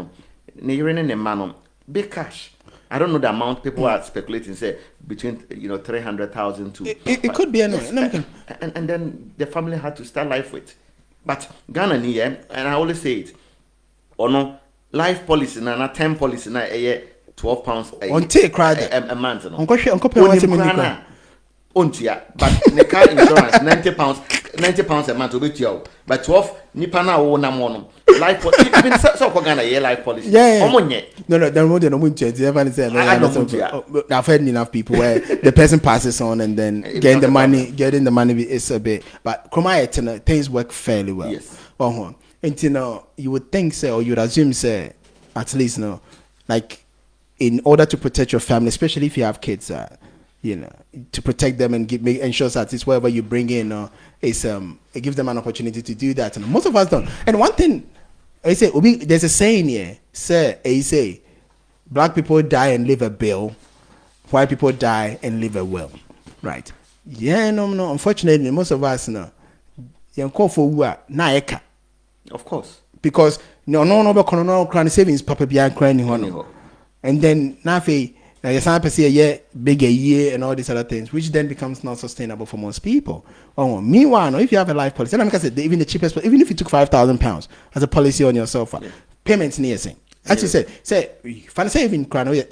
Speaker 1: big cash. I don't know the amount people are speculating. Say between 300,000 to.
Speaker 2: It could be anyway.
Speaker 1: And then the family had to start life with. But Ghana and I always say it. Or no life policy na term policy na £12
Speaker 2: on take
Speaker 1: a month.
Speaker 2: No.
Speaker 1: But the car insurance £90 a month will be you. But 12 nipa na wo na mo life even so Ghana life policy.
Speaker 2: No, there more than I've heard enough people where the person passes on and then getting the money is a bit. But things work fairly well.
Speaker 1: Yes.
Speaker 2: And you would think so, or you would assume say at least like in order to protect your family, especially if you have kids, to protect them and ensure that it's whatever you bring in it gives them an opportunity to do that. And most of us don't. And one thing I say, there's a saying here, say black people die and leave a bill, white people die and leave a will, right? No. Unfortunately, most of us call for
Speaker 1: of course,
Speaker 2: because no crying savings papa behind crying and then nafe now you sign per se a year big a year and all these other things, which then becomes not sustainable for most people. Meanwhile, if you have a life policy, and like I said, even the cheapest, even if you took £5,000 as a policy on yourself, payments near saying. As you said, if I say even crown, we are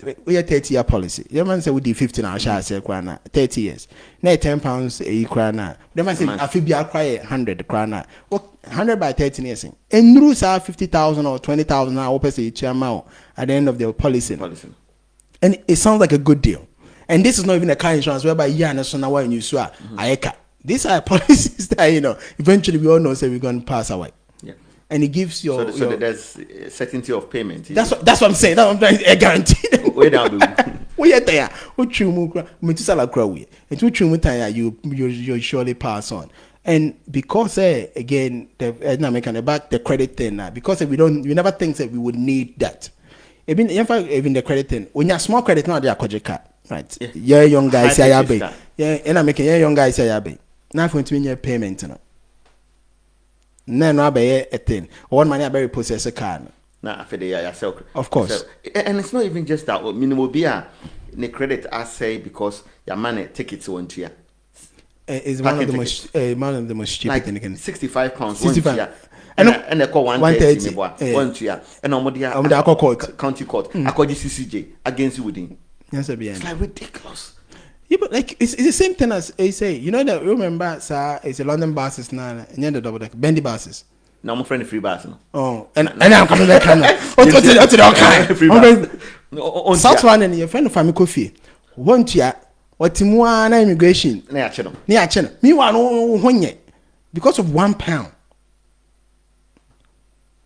Speaker 2: 30-year policy. The man say we do 15 hours, I say crown 30 years. Nay £10 a crown. The man say I feel be acquire 100 crown. 100 by 30 years. And rules are 50,000 or 20,000 hours each amount at the end of the policy. And it sounds like a good deal. And this is not even a car insurance whereby national and you swear Aeka. These are policies that eventually we all know say we're going to pass away. And it gives your
Speaker 1: so there's certainty of payment.
Speaker 2: That's what I'm saying. That's what I'm trying to guarantee.
Speaker 1: Wait down.
Speaker 2: We are there. You surely pass on. And because again the credit thing because we never think that we would need that. Even the credit thing. When you're small credit now they are card, right? Yeah, young guys say and I'm making young guys say now for to your payment no a thing. One money I process a car. Of course.
Speaker 1: So, and it's not even just that. Minimum be a credit I say because your money tickets won't here.
Speaker 2: Is one of the most cheap
Speaker 1: like
Speaker 2: thing you can.
Speaker 1: £65
Speaker 2: 65.
Speaker 1: And they call 130 one year. And on court county court. I call CCJ against you within.
Speaker 2: Yes,
Speaker 1: it's like ridiculous.
Speaker 2: Yeah, but like it's the same thing as they say. You know that remember, sir, it's a London buses now, and the double deck bendy buses.
Speaker 1: No, I'm friend free bus. No.
Speaker 2: Oh, and I'm coming back now. What's the South one and your friend of family coffee. Won't ya? What more immigration? Near channel. Meanwhile, no because of £1.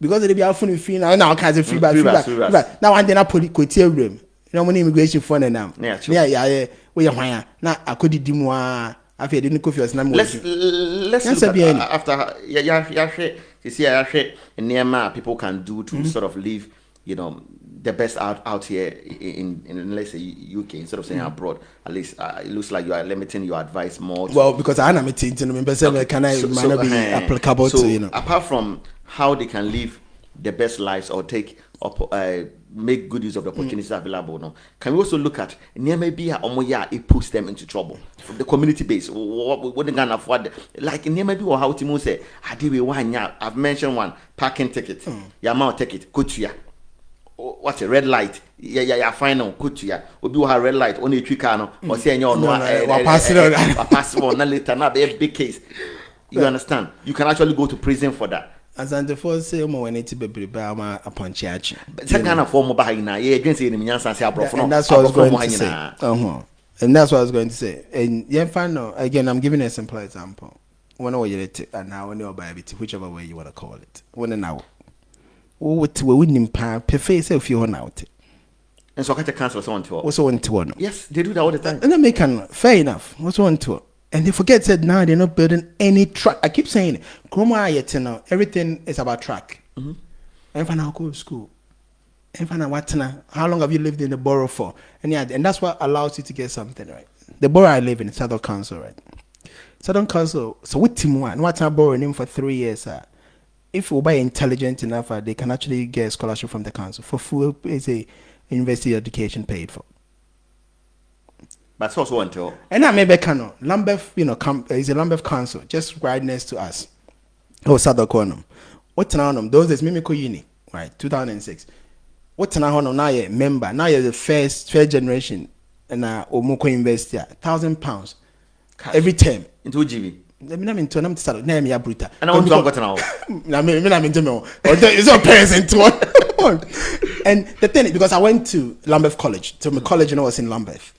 Speaker 2: Because they be often free now kinds of free bus. Now and then I put it room. You know, when immigration fund now. Yeah. We are now. I could do more. I feel didn't coffee us.
Speaker 1: Let's look at after you see and near people can do to sort of live, the best out here in let's say UK instead of saying abroad. At least it looks like you are limiting your advice more.
Speaker 2: Well, because I am a teen, might not be applicable to
Speaker 1: apart from how they can live the best lives or take up make good use of the opportunities available. No, can we also look at maybe it puts them into trouble from the community base? What they can afford, like maybe how Timo say, I've mentioned one parking ticket, your amount ticket, go to ya. What's a red light? Yeah, final, good to ya. We do have red light only 3 car or say pass it on later. Not a big case. You understand? You can actually go to prison for that.
Speaker 2: As and the first say, when it's a baby, upon church.
Speaker 1: But that kind of form of bahina, against the
Speaker 2: and that's what I was going to say. And that's what I was going to say. And yeah, final again, I'm giving a simple example. When I get it, and now when you're by it, whichever way you want to call it. When an hour. What we wouldn't pay face if you're out.
Speaker 1: And so I can cancel someone to
Speaker 2: also one to one.
Speaker 1: Yes, they do that all the time.
Speaker 2: And they make fair enough. What's one to and they forget said now they're not building any track. I keep saying it. Everything is about track. And for now go to school. And for now how long have you lived in the borough for? And that's what allows you to get something right. The borough I live in is Southern Council, right? Southern Council. So with Team One, what I borrowing him for 3 years, if we buy intelligent enough, they can actually get a scholarship from the council for full university education paid for.
Speaker 1: But also until
Speaker 2: and I maybe Lambeth, is a Lambeth council just right next to us. Oh, Southern Corner. What now? Those days, Mimico Uni, right? 2006. What now? Now you're a member. Now you're the first generation, and Omuko University, £1,000 every term
Speaker 1: into GB.
Speaker 2: Let me into them to start. Name ya bruta.
Speaker 1: And I want to go now.
Speaker 2: I'm into no. It's all parents into one. And the thing is, because I went to Lambeth College, so my college, was in Lambeth.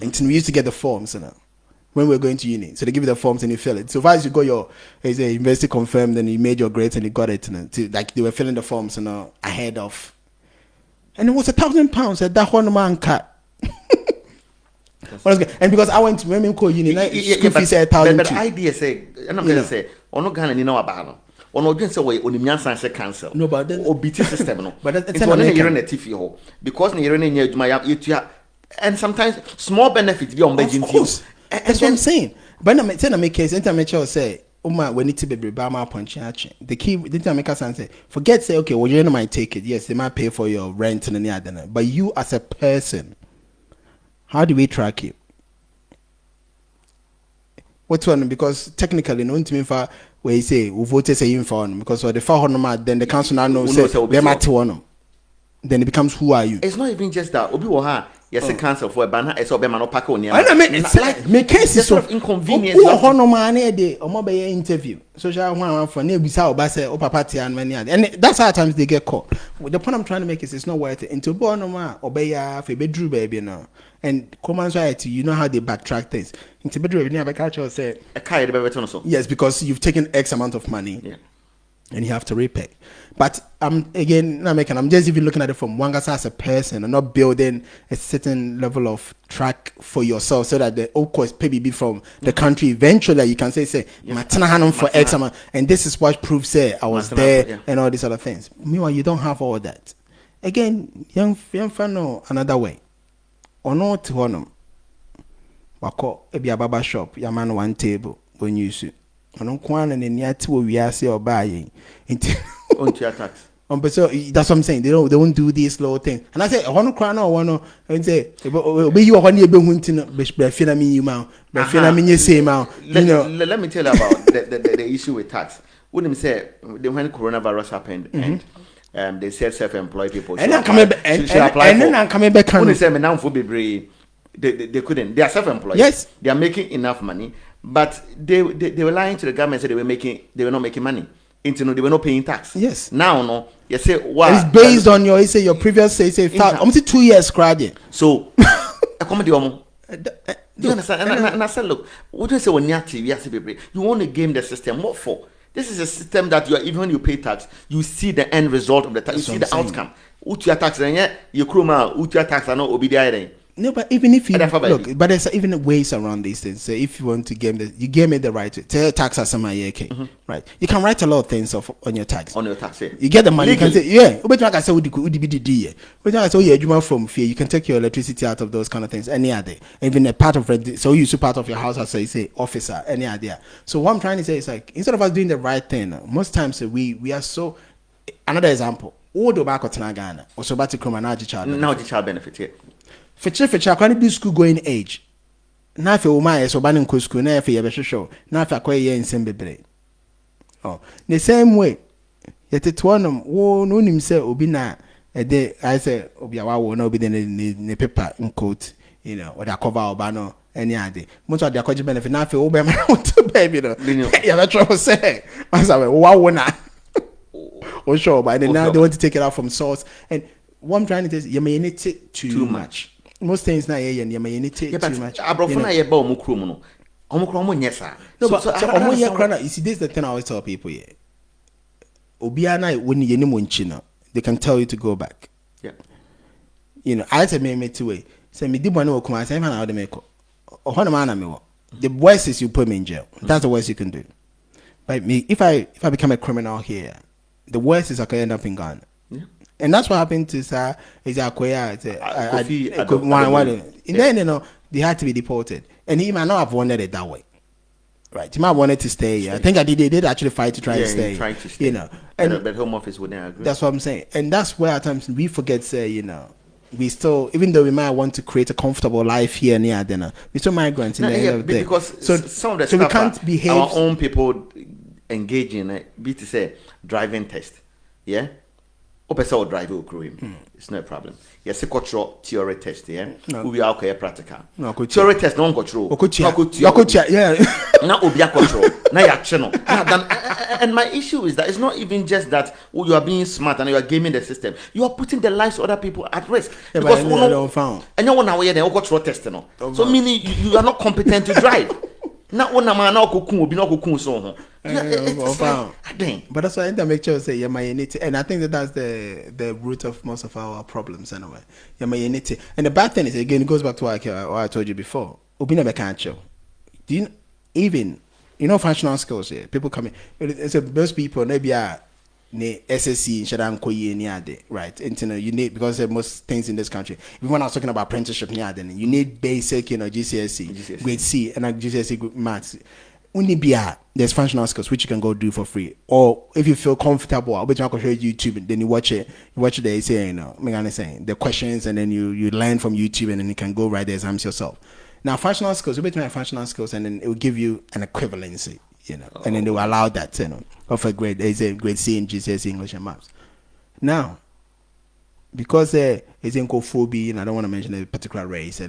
Speaker 2: And we used to get the forms, when we were going to uni. So they give you the forms and you fill it. So as you got your university confirmed and you made your grades and you got it, like they were filling the forms, ahead of. And it was £1,000 at that one man cut. And because I went to women call uni, school fees said 1,000.
Speaker 1: But the idea say, and I'm gonna say, no Ghana ni know about or no just way on the science cancel.
Speaker 2: No, but
Speaker 1: or BT system no.
Speaker 2: But
Speaker 1: it's one you're in a TV hole because you're in your and sometimes small benefits be on the
Speaker 2: course. That's what I'm saying. But I'm saying I make case. Anytime say, we need to be Bama punch. The key, the make us say, forget say, okay, well you might take it. Yes, they might pay for your rent and the other. But you as a person, how do we track you? What's one? Because technically, no one for where you say we voted saying for one because for the 400 then the council now knows they might one. Then it becomes who are you?
Speaker 1: It's not even just that. Obi Waha, yes, a council for a banner, it's obey man pack on.
Speaker 2: I mean, it's like make cases
Speaker 1: sort of inconvenience.
Speaker 2: Who honorman day or mobile interview. Social one for near Bissau, Basse, or Papati, and many other. And that's how times they get caught. The point I'm trying to make is it's not worth it. Into Bonoma, obey a bedroom baby now. And common society, you know how they backtrack things. Into bedroom, never catch or say
Speaker 1: a car, the baby so.
Speaker 2: Yes, because you've taken X amount of money.
Speaker 1: Yeah.
Speaker 2: And you have to repay. But I'm just even looking at it from one guy as a person and not building a certain level of track for yourself so that the old course maybe from the country eventually you can say Matana Hanum for X amount and this is what proves I was there and all these other things. Meanwhile, you don't have all that. Again, young fan another way. Or not to honor. Wako a baba shop, your man one table when you see. On kwan and near to we are say or buying into
Speaker 1: your tax.
Speaker 2: So that's what I'm saying. They won't do this little thing. And I say, I want to cry now, and say, be you one year be hunting, be feeling me you mount, be feeling me you say mount.
Speaker 1: Let me tell you about the issue with tax. Wouldn't say when coronavirus happened and they said self-employed people
Speaker 2: and I'm coming back and then I'm coming back.
Speaker 1: Wouldn't say me now for be they couldn't. They are self-employed.
Speaker 2: Yes,
Speaker 1: they are making enough money. But they were lying to the government, said they were not making money. They were not paying tax.
Speaker 2: Yes.
Speaker 1: Now no, you say why?
Speaker 2: It's based on your your previous say almost 2 years graduate.
Speaker 1: So a comedy do you understand? And I said, look, what do you say when you want to game the system? What for? This is a system that even when you pay tax, you see the end result of the tax. You see the outcome. Utia tax and yet you kruma utia tax and no obedience.
Speaker 2: No, but even if you look, but there's even ways around these things. So if you want to game you game it the right way. Tell tax as right? You can write a lot of things on your tax.
Speaker 1: On your tax, yeah.
Speaker 2: You get the money. Legally. You can say, but I say, but I say, you from fear. You can take your electricity out of those kind of things. Any other, even a part of rent. So you use part of your house as you say, officer. Any idea? So what I'm trying to say is like instead of us doing the right thing, most times we are so. Another example. All the back of Ghana or so about to come and
Speaker 1: child benefit, yeah.
Speaker 2: Feature, I can't be school going age. Now, if you my so banning school, now if you have a show, now if I call you in Sembebre. Oh, the same way. Yet it's one of no himself, Obina, a day I say, Obiawa will not be the paper in coat, or the cover or banner, any idea. Most of the college benefit now if you Obama to baby, you have a trouble say. I say, wow, or sure, but then now they want to take it out from source. And what I'm trying to say is, you may need it too much. Most things now you may need it too much.
Speaker 1: Abrofuna ye ba omukru mu no. Omukru mo nyesa.
Speaker 2: No, but so omo ye kra na you see this is the thing I always tell people here. Obia na when you nim nchi no, they can tell you to go back.
Speaker 1: Yeah.
Speaker 2: I say me two way. Say me di bone okuma say man how dey make. Ohona man na me wo. The worst is you put me in jail. That's the worst you can do. But me if I become a criminal here, the worst is I could end up in Ghana. And that's what happened to Sir Kofi. Then they had to be deported, and he might not have wanted it that way, right? He might have wanted to stay. I think they did actually fight to try to stay.
Speaker 1: And but Home Office wouldn't agree.
Speaker 2: That's what I'm saying, and that's where at times we forget. We still, even though we might want to create a comfortable life here near dinner, we still migrants in the end of the day.
Speaker 1: Because some of the stuff we can't behave. Our own people engage in it. Be to say driving test, yeah. Person drive will grow him. It's no problem. Yes, a cultural theory test, yeah. We are okay practical. No, theory test no control.
Speaker 2: Yeah.
Speaker 1: Now we are control. Now you channel. And my issue is that it's not even just that you are being smart and you are gaming the system. You are putting the lives of other people at risk.
Speaker 2: Yeah, because and
Speaker 1: you want to wear the cultural test, so meaning you are not competent to drive. Not one man now cocoon be not cocoon so.
Speaker 2: But that's why I make sure say and I think that's the root of most of our problems anyway. And the bad thing is again it goes back to what I told you before. Obina Bekancho. Do you even functional skills here? People come in. So most people maybe are SSC Shadan Koye Niade, right? And you need because most things in this country. Even when I was talking about apprenticeship Niade, you need basic, GCSE, grade C and GCSE maths. There's functional skills which you can go do for free. Or if you feel comfortable, I'll bet you can show YouTube, then you watch it. You watch the the questions and then you learn from YouTube and then you can go write the exams yourself. Now, functional skills, you between functional skills, and then it will give you an equivalency, and then they will allow that, of a grade. There's a grade C in GCSE English and Maths. Now, because it's in Kofobi, and I don't want to mention a particular race,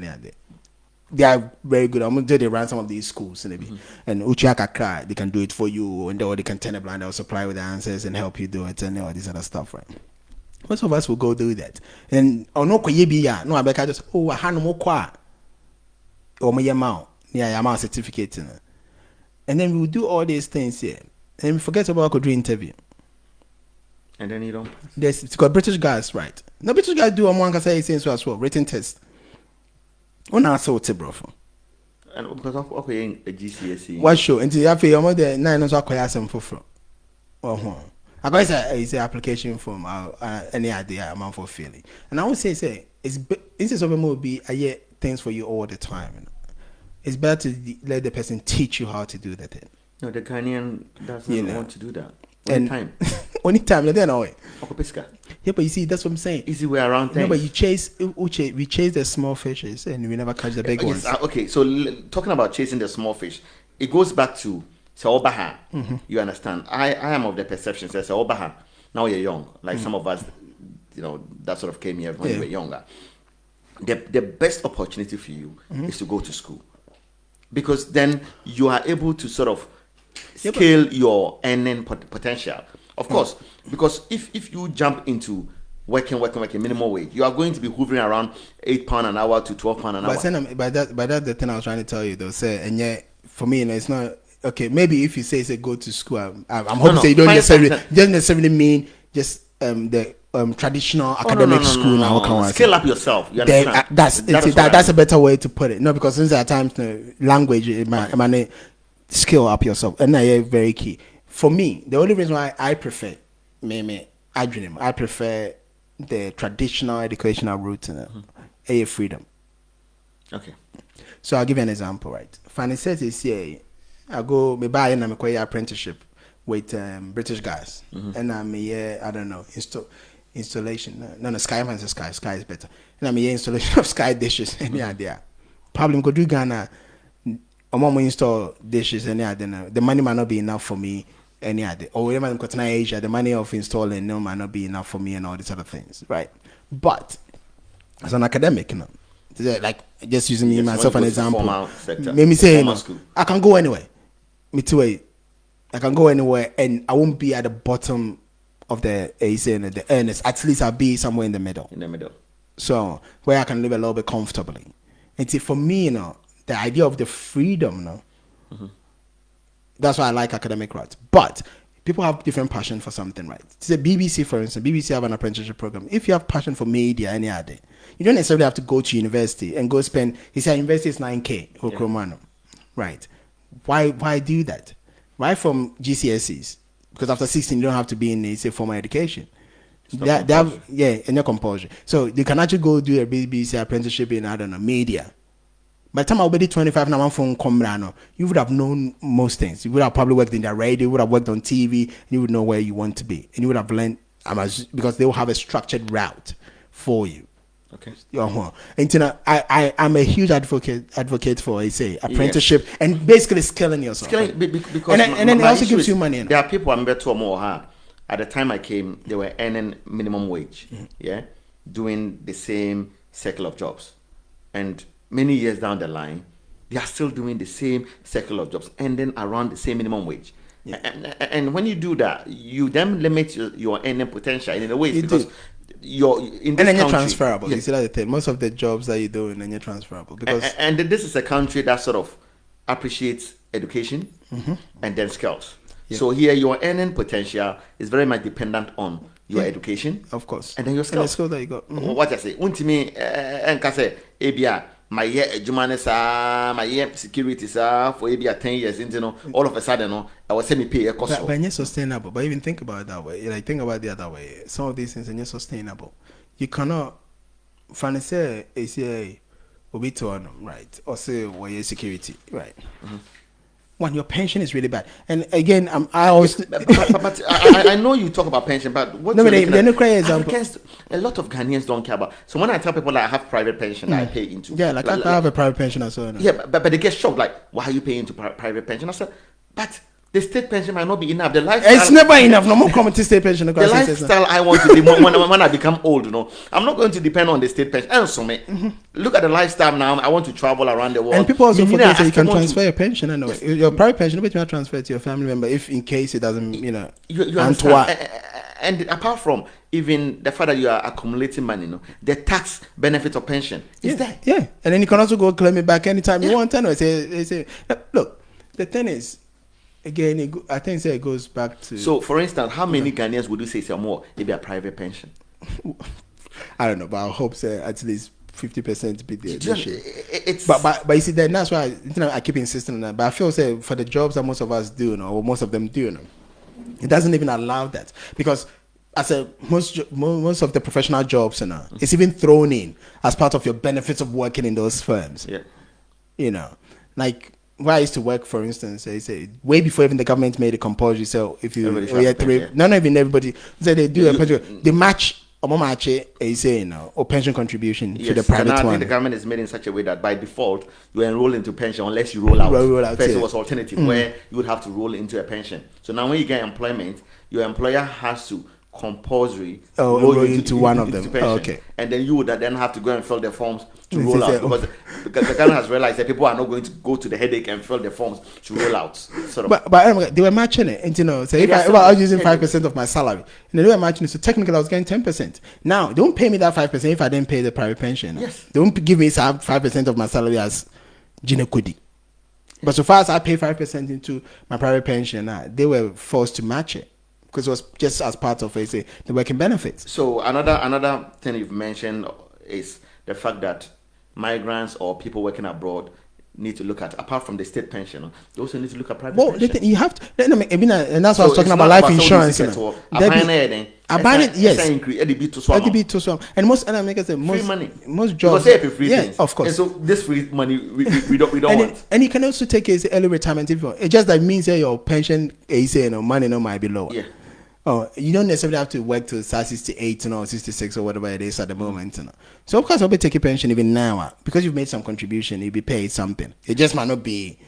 Speaker 2: they are very good. I'm gonna they run some of these schools, and Uchiaka cry, they can do it for you, and they can turn a blind, they'll supply with the answers and help you do it, and all this other stuff, right? Most of us will go do that, and no, I just I had no more qua. Or my amount, amount certificate, and then we will do all these things here, and we forget about could do interview.
Speaker 1: And then you don't.
Speaker 2: It's got British guys, right? No, British guys do one can say things as well. Written test. One answer to bro.
Speaker 1: And because of a GCSE.
Speaker 2: What show? And you have to your mother 9 months acquire some for. I guess it's an application form. Any idea amount for feeling, and I would say it's instead of a be I hear things for you all the time. It's better to let the person teach you how to do that thing.
Speaker 1: No, the Ghanaian doesn't want to do that.
Speaker 2: Only time, they know it. Yeah, but you see, that's what I'm saying.
Speaker 1: Easy way around things.
Speaker 2: No, but we chase the small fishes and we never catch the big ones.
Speaker 1: Okay, so talking about chasing the small fish, it goes back to Seobaha. You understand? I am of the perception that Seobaha, now you're young, like some of us, that sort of came here when you were younger. The best opportunity for you is to go to school, because then you are able to sort of scale your earning potential. Of course, because if you jump into working minimum wage, you are going to be hovering around £8 an hour to £12 an hour.
Speaker 2: But that's the thing I was trying to tell you, though. And yet, for me, it's not okay. Maybe if you say go to school, I'm hoping you don't necessarily mean just the traditional academic school now.
Speaker 1: Scale up yourself. You understand?
Speaker 2: That's a better way to put it. No, because since at times language, skill up yourself, and that's very key. For me, the only reason why I prefer I prefer the traditional educational route in freedom.
Speaker 1: Okay.
Speaker 2: So I'll give you an example, right? Fanny says this year, I go me buy an apprenticeship with British guys, and I'm I don't know, installation. No, Skyman's Sky is better. And I'm installation of Sky dishes. Any idea? Probably go do Ghana. I'm gonna install dishes. Any idea? The money might not be enough for me. Any idea? Or when I'm going to Asia, the money of installing might not be enough for me and all these other things, right? But as an academic, like just using me myself an example. Let me say, I can go anywhere. Me too. I can go anywhere, and I won't be at the bottom of the earnest. At least I'll be somewhere in the middle. So where I can live a little bit comfortably. And see, for me, the idea of the freedom, that's why I like academic routes. But people have different passion for something, right? The BBC, for instance, BBC have an apprenticeship program. If you have passion for media, any other, you don't necessarily have to go to university and go spend. He said university is 9K, right? Why do that? Why from GCSEs? Because after 16, you don't have to be in formal education. And your compulsion. So you can actually go do a BBC apprenticeship in, I don't know, media. By the time I will be 25 now, phone come, you would have known most things. You would have probably worked in the radio, you would have worked on TV, and you would know where you want to be. And you would have learned, because they will have a structured route for you.
Speaker 1: Okay.
Speaker 2: And I'm a huge advocate for apprenticeship and basically scaling yourself.
Speaker 1: Because
Speaker 2: and then it also gives you money.
Speaker 1: There are people I'm better more hard. At the time I came, they were earning minimum wage, doing the same circle of jobs, and many years down the line, they are still doing the same circle of jobs, ending around the same minimum wage. Yeah. And when you do that, you then limit your earning potential in a way, because you're in this country.
Speaker 2: You're transferable. You see, that's the thing. Most of the jobs that you do, and then you're transferable. Because
Speaker 1: and this is a country that sort of appreciates education and then skills. Yeah. So here, your earning potential is very much dependent on your education,
Speaker 2: of course,
Speaker 1: and then your skills.
Speaker 2: And the skill that you got.
Speaker 1: What I say, untimi enkase ebia my year ejumane my year security for ebia 10 years, all of a sudden, I was semi pay a cost.
Speaker 2: But you're sustainable. But even think about it that way. Like think about it the other way. Some of these things are sustainable. You cannot. Fanny say is obi to right or say security right. one, your pension is really bad. And again, I always.
Speaker 1: But I know you talk about pension, but what
Speaker 2: no, but
Speaker 1: Africans, a lot of Ghanaians don't care about. So when I tell people that I have private pension that I pay into,
Speaker 2: yeah, like I have a private pension as well. No?
Speaker 1: Yeah, but they get shocked. Like, why are you paying into private pension? I said, but the state pension might not be enough. The lifestyle,
Speaker 2: it's never enough. No more common to state pension.
Speaker 1: The lifestyle I want to be when I become old, I'm not going to depend on the state pension. And so, look at the lifestyle now. I want to travel around the world.
Speaker 2: And people also forget that you can transfer your pension. I know your private pension, but you can transfer it to your family member if in case it doesn't,
Speaker 1: you understand. And apart from even the fact that you are accumulating money, the tax benefit of pension is there.
Speaker 2: Yeah, and then you can also go claim it back anytime you want. And say, look, the thing is. Again, I think it goes back to.
Speaker 1: So, for instance, how many Ghanaians would you say some more if they are private pension?
Speaker 2: I don't know, but I hope at least 50% be there.
Speaker 1: It's
Speaker 2: but you see, that's why I keep insisting on that. But I feel for the jobs that most of us do, or most of them do, it doesn't even allow that because. Most of the professional jobs, it's even thrown in as part of your benefits of working in those firms.
Speaker 1: Yeah,
Speaker 2: like. Where I used to work, for instance, they say way before even the government made it compulsory. So if you not even everybody, so they do they match or pension contribution to the private one. I think
Speaker 1: the government is made in such a way that by default you enroll into pension unless you roll out. First it was alternative where you would have to roll into a pension. So now when you get employment, your employer has to compulsory
Speaker 2: roll into one of them.
Speaker 1: Okay, and then you would then have to go and fill the forms to roll out because the government has realized that people are not going to go to the headache and fill the forms to roll out. Sort of.
Speaker 2: But they were matching it, and so if I was using 5% of my salary, and they were matching it, so technically I was getting 10%. Now they don't pay me that 5% if I didn't pay the private pension.
Speaker 1: Yes,
Speaker 2: they won't give me 5% of my salary as Gina Kudi. But so far as I pay 5% into my private pension, they were forced to match it. Because it was just as part of the working benefits.
Speaker 1: So another thing you've mentioned is the fact that migrants or people working abroad need to look at, apart from the state pension, they also need to look at private pension.
Speaker 2: You have to, and that's why I was talking about life insurance. Yes. And most
Speaker 1: free money.
Speaker 2: Most jobs.
Speaker 1: Things.
Speaker 2: Of course.
Speaker 1: And so this free money we don't want.
Speaker 2: And you can also take early retirement if you want. It just that means that your pension money might be lower.
Speaker 1: Yeah.
Speaker 2: Oh, you don't necessarily have to work till 68 or 66 or whatever it is at the moment. So of course I'll be taking pension even now because you've made some contribution, you'll be paid something. It just might not be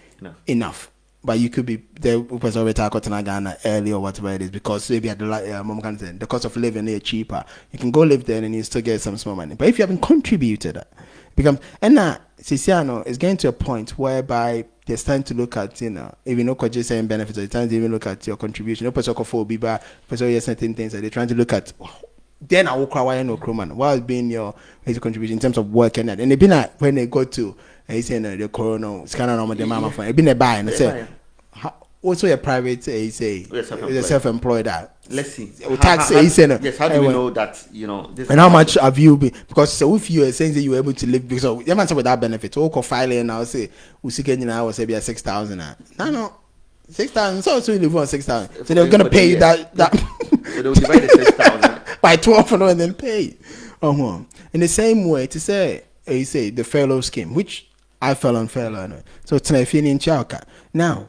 Speaker 2: enough. But you could be there was already Ghana early or whatever it is because maybe at the cost of living is cheaper. You can go live there and you still get some small money. But if you haven't contributed, and now Sisiano is getting to a point whereby they're starting to look at, even though just saying benefits, they're trying to even look at your contribution. Certain things that they're trying to look at. Then I will cry no crewman. What has been your contribution in terms of work and that? And they've been when they go to the corona scanner on the mama phone, they've been a buy and they say also a private self-employed
Speaker 1: let's see.
Speaker 2: Tax
Speaker 1: yes, how do we know that this
Speaker 2: and how much have you been? Because so if you are saying that you were able to live because you haven't with that benefit, or filing and I'll say we see getting I was say 6,000 no 6,000 so you live on 6,000 so they're gonna pay you that
Speaker 1: so they'll divide the 6,000
Speaker 2: by 12 and then pay in the same way to say the furlough scheme, which I fell on furlough so it's in Chauka now.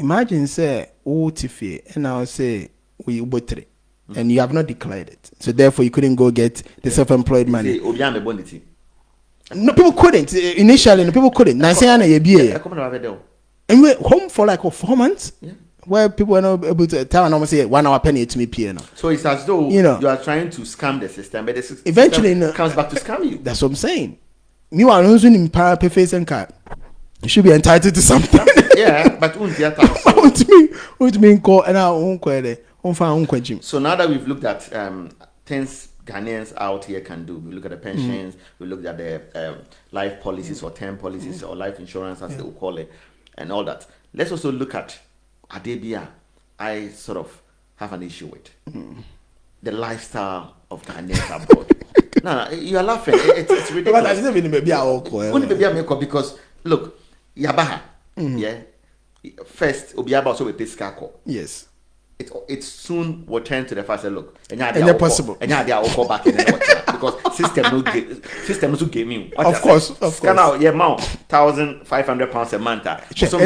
Speaker 2: Imagine say Tifi and I'll say we ubotre and you have not declared it. So therefore you couldn't go get the self-employed money. No, people couldn't. Initially people couldn't. Now say and we're home for like 4 months.
Speaker 1: Yeah.
Speaker 2: Where people were not able to tell and almost say 1 hour penny to me piano.
Speaker 1: So it's as though you are trying to scam the system, but the system
Speaker 2: eventually
Speaker 1: comes back to scam you.
Speaker 2: That's what I'm saying. Me I don't in para pay face and card. You should be entitled to something.
Speaker 1: Yeah, but so now that we've looked at things Ghanaians out here can do, we look at the pensions, we looked at the life policies or term policies or life insurance as they will call it, and all that. Let's also look at Adebia. I sort of have an issue with the lifestyle of Ghanaians abroad. No, you are laughing. It's ridiculous. Because look. Yabaha, yeah. First, Obiaba also will pay Skako.
Speaker 2: Yes.
Speaker 1: It soon will turn to the fact that look,
Speaker 2: and possible.
Speaker 1: And they are all back in because because system no give me.
Speaker 2: Of course.
Speaker 1: Scan out your amount £1,500 a month.
Speaker 2: So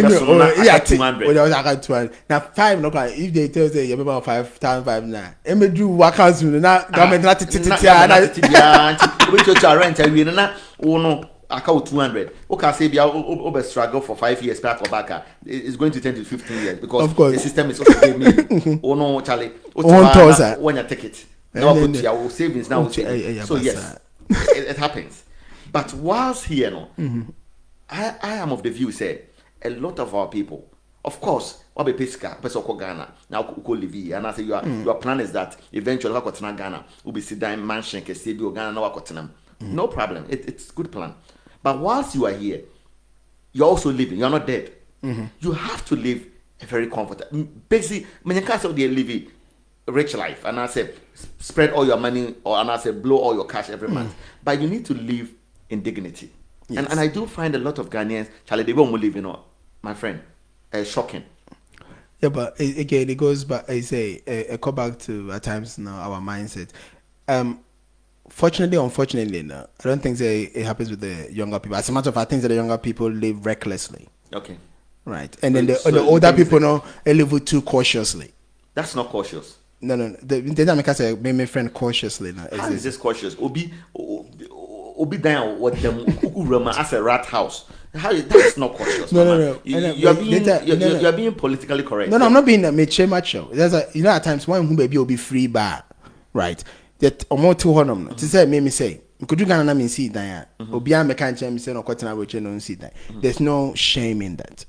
Speaker 2: yeah, 200. Now 5 no like if they tell say you about 5,500 now. Em do work out na government na
Speaker 1: we to rent we na no account 200. Okay, say bia over struggle for 5 years back or back. It's going to 10 to 15 years because the system is also giving me. Oh no, Charlie. When you take it. Now put your savings now. So yes, it happens. But whilst here, no, I am of the view say a lot of our people, of course, what be Pesca, Pesoko Ghana, now Kuko Livi, and I say your plan is that eventually Wakotana Ghana will be sit down mansion, Kesebio Ghana, no Wakotanam. No problem. It's a good plan. But whilst you are here, you're also living. You're not dead. You have to live a very comfortable. Basically, when you can't say they live a rich life, and I say spread all your money, or and I say blow all your cash every month. But you need to live in dignity. Yes. And I do find a lot of Ghanaians, Charlie, they won't live, my friend, shocking.
Speaker 2: Yeah, but again, it goes back. I say, I go back to at times now our mindset. Fortunately, unfortunately, no, I don't think it happens with the younger people. As a matter of fact, I think that the younger people live recklessly.
Speaker 1: Okay.
Speaker 2: Right. And then the older people know they live too cautiously.
Speaker 1: That's not cautious.
Speaker 2: No. The dynamic I say, make my friend cautiously. No.
Speaker 1: How is this cautious? Obi down what them Urama as a rat house. That's not cautious.
Speaker 2: No.
Speaker 1: You're being politically correct.
Speaker 2: No, I'm not being macho. There's at times one who baby will be free bar. Right. That omo to honum to say me say could you gonna me see that obia me can me say no cotton we no see that there's no shame in that.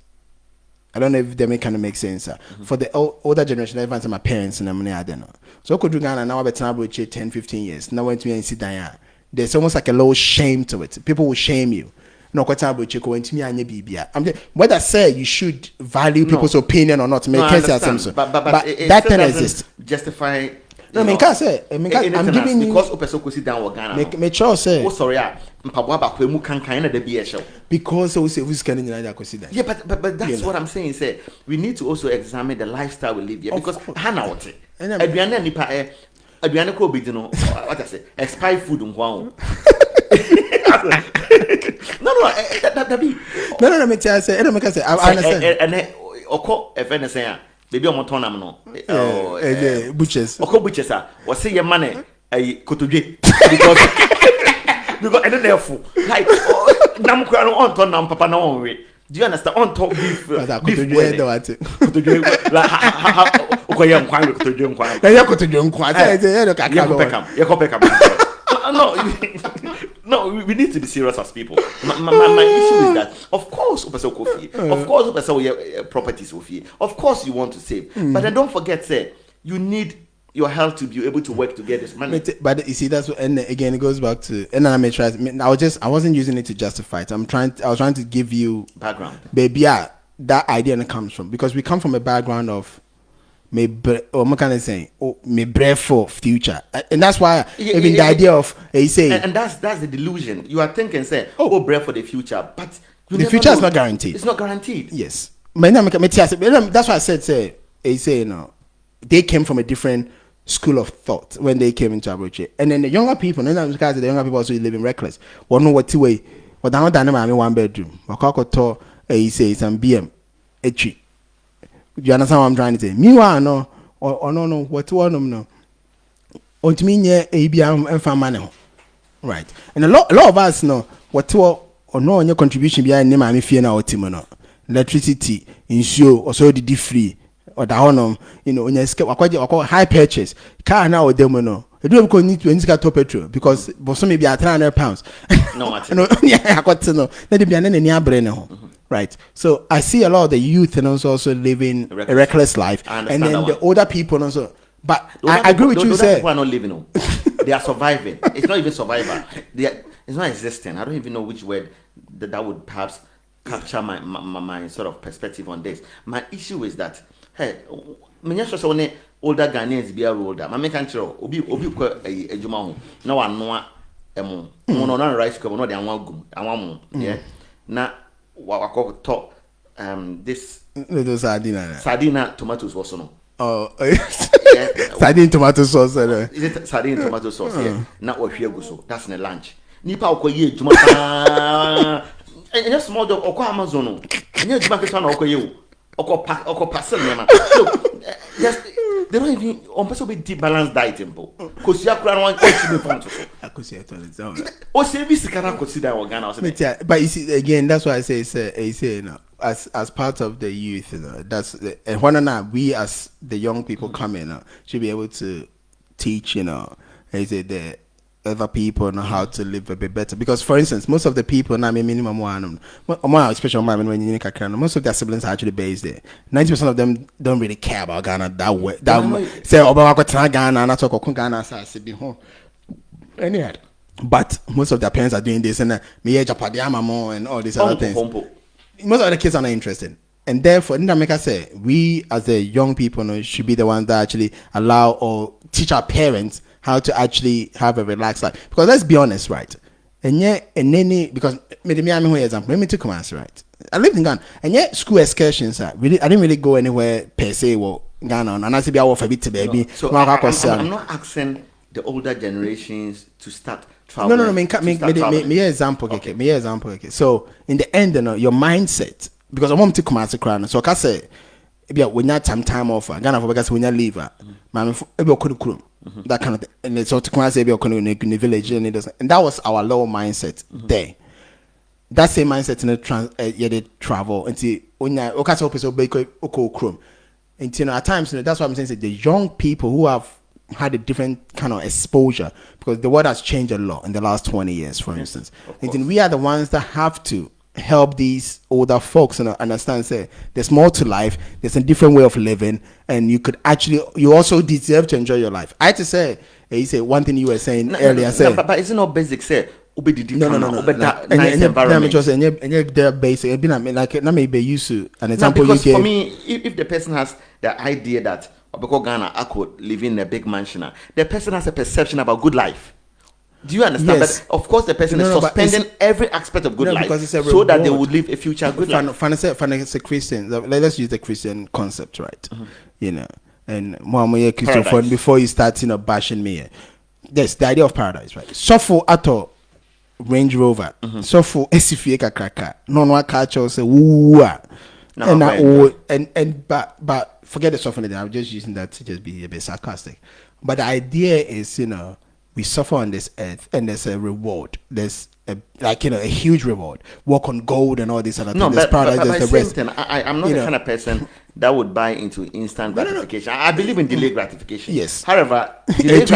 Speaker 2: I don't know if they kind of make sense for the older generation even my parents and I don't know so could you gonna now better 10-15 years now went to me and see that there's almost like a low shame to it. People will shame you. No cotton we go into me and bibia. I'm just whether say you should value people's opinion or not make sense but that can exist
Speaker 1: justify.
Speaker 2: No, I can't say. I'm giving you
Speaker 1: because Opeso could sit down with Ghana.
Speaker 2: Make sure say.
Speaker 1: Oh, sorry,
Speaker 2: because we say who's getting in consider.
Speaker 1: Yeah, but that's what I'm saying. Say we need to also examine the lifestyle we live here because Hannah what it. Adriana nipa Adriana ko be no what I say expire food No, that be.
Speaker 2: No, me tell say. I understand.
Speaker 1: And oko event say. Baby on tonam no
Speaker 2: butchers
Speaker 1: butchers was say your money kotodwe because I don't know like nam kwa no on ton nam papa na on we do you understand on top beef
Speaker 2: kotodwe do what
Speaker 1: kotodwe like okoye nkwan kotodwe nkwan
Speaker 2: ya kotodwe nkwan say no kaka
Speaker 1: no, we need to be serious as people. My issue is that, of course, properties, of course, you want to save, but then don't forget, say, you need your health to be able to work to get this money.
Speaker 2: But you see, that's what, and again, it goes back to, and I may try. I wasn't using it to justify it. I was trying to give you
Speaker 1: background,
Speaker 2: baby. Yeah, that idea comes from because we come from a background of. Me brave for future, and that's why even the idea of say,
Speaker 1: and that's the delusion. You are thinking, say, brave for the future, but
Speaker 2: the future is not guaranteed.
Speaker 1: It's not guaranteed.
Speaker 2: Yes, that's why I said, say, they came from a different school of thought when they came into Abuja, and then the younger people, and the younger people also living reckless. One know what to way, but I'm not one bedroom. Wakako say some BM, do you understand what I'm trying to say? Meanwhile, no, or no, what one of them no. On to me, yeah, ABM and family, right? And a lot of us know what or no on your contribution behind name. I'm fear now, Timono, electricity, insure, or so the free, or the honor, when you escape, high purchase, car now or demono. You don't need to top petrol because some maybe at £300. No, yeah, I got to know. Let it be an enemy brain. Right, so I see a lot of the youth and also living a reckless life, and then the older people also. But I agree with you. Say
Speaker 1: people are not living; they are surviving. It's not even survivor. It's not existing. I don't even know which word that would perhaps capture my sort of perspective on this. My issue is that many older Ghanaians be older. My main obi ko ejuma ho na wa noa emo no na rice ko no de anwa gum anwa mo yeah na wa this
Speaker 2: little sardina
Speaker 1: tomatoes also no.
Speaker 2: Oh, Sardine tomato sauce.
Speaker 1: Is it sardine tomato sauce? Yeah. Now what we go so? That's in the lunch. Nipa okoye juma. And just small job oko Amazon. And you juma kesana okoye. Oko parcel man. So just they don't even on person with deep balanced diet impo. Cause you are one question point.
Speaker 2: I could see it.
Speaker 1: O service can consider organ.
Speaker 2: But you see again, that's why I say as part of the youth, that's and when or not we as the young people come in, should be able to teach, the other people know how to live a bit better. Because for instance, most of the people now minimum one, especially when you most of their siblings are actually based there. 90% of them don't really care about Ghana that way. Say Obama Ghana and that's what Ghana says be home. Anyway. But most of their parents are doing this and and all these other things. Most of the kids are not interested. And therefore, Ndameka say, we as the young people should be the ones that actually allow or teach our parents how to actually have a relaxed life. Because let's be honest, right? And yet, because me example, let me take commands, right? I lived in Ghana, and yet school excursions, I didn't really go anywhere per se. Well, Ghana, and I said, I for bit baby.
Speaker 1: So I'm not asking the older generations to start traveling.
Speaker 2: No. Me example, okay. Me example, okay. So in the end, your mindset, because I want to come out crown. So I say, when you have time off, Ghana for because when you leave, that kind of thing. And it's to come out say in the village, and that was our lower mindset there. That same mindset in the travel until when you okay so chrome. And at times, that's what I'm saying. The young people who have had a different kind of exposure, because the world has changed a lot in the last 20 years, for instance. And then we are the ones that have to help these older folks understand, say, there's more to life, there's a different way of living, and you also deserve to enjoy your life. I had to say, you say one thing you were saying earlier,
Speaker 1: but it's not basic, say,
Speaker 2: no. And they're basic. It's been like not maybe used to an example.
Speaker 1: Because for me, if the person has the idea that because Ghana, I could live in a big mansion, the person has a perception about good life. Do you understand?
Speaker 2: Yes.
Speaker 1: But of course, the person is suspending every aspect of good life so that they would live a future good life.
Speaker 2: It's a Christian. Let's use the Christian concept, right? And more Christian before you start, bashing me. Yes, the idea of paradise, right? Shuffle at all. Range Rover, so for SFA Kraka, no catch say woo, but forget the softening. I'm just using that to just be a bit sarcastic. But the idea is, we suffer on this earth, and there's a reward. There's a huge reward. Walk on gold and all this other things. There's paradise. There's the rest.
Speaker 1: I'm not the kind of person that would buy into instant gratification. I believe in delayed gratification.
Speaker 2: Yes.
Speaker 1: However,
Speaker 2: it's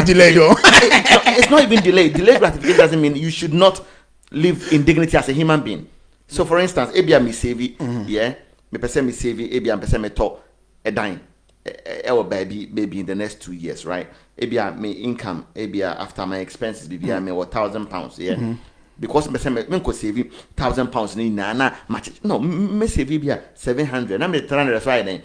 Speaker 1: not even delayed. Delayed gratification doesn't mean you should not live in dignity as a human being. So, for instance, ebia me save, me person me save, ebia person me talk a dime, baby in the next 2 years, right? Ebia me income, ebia after my expenses, me £1,000, because me could save £1,000 ni na match. No, me save 700. Na me 300 right then.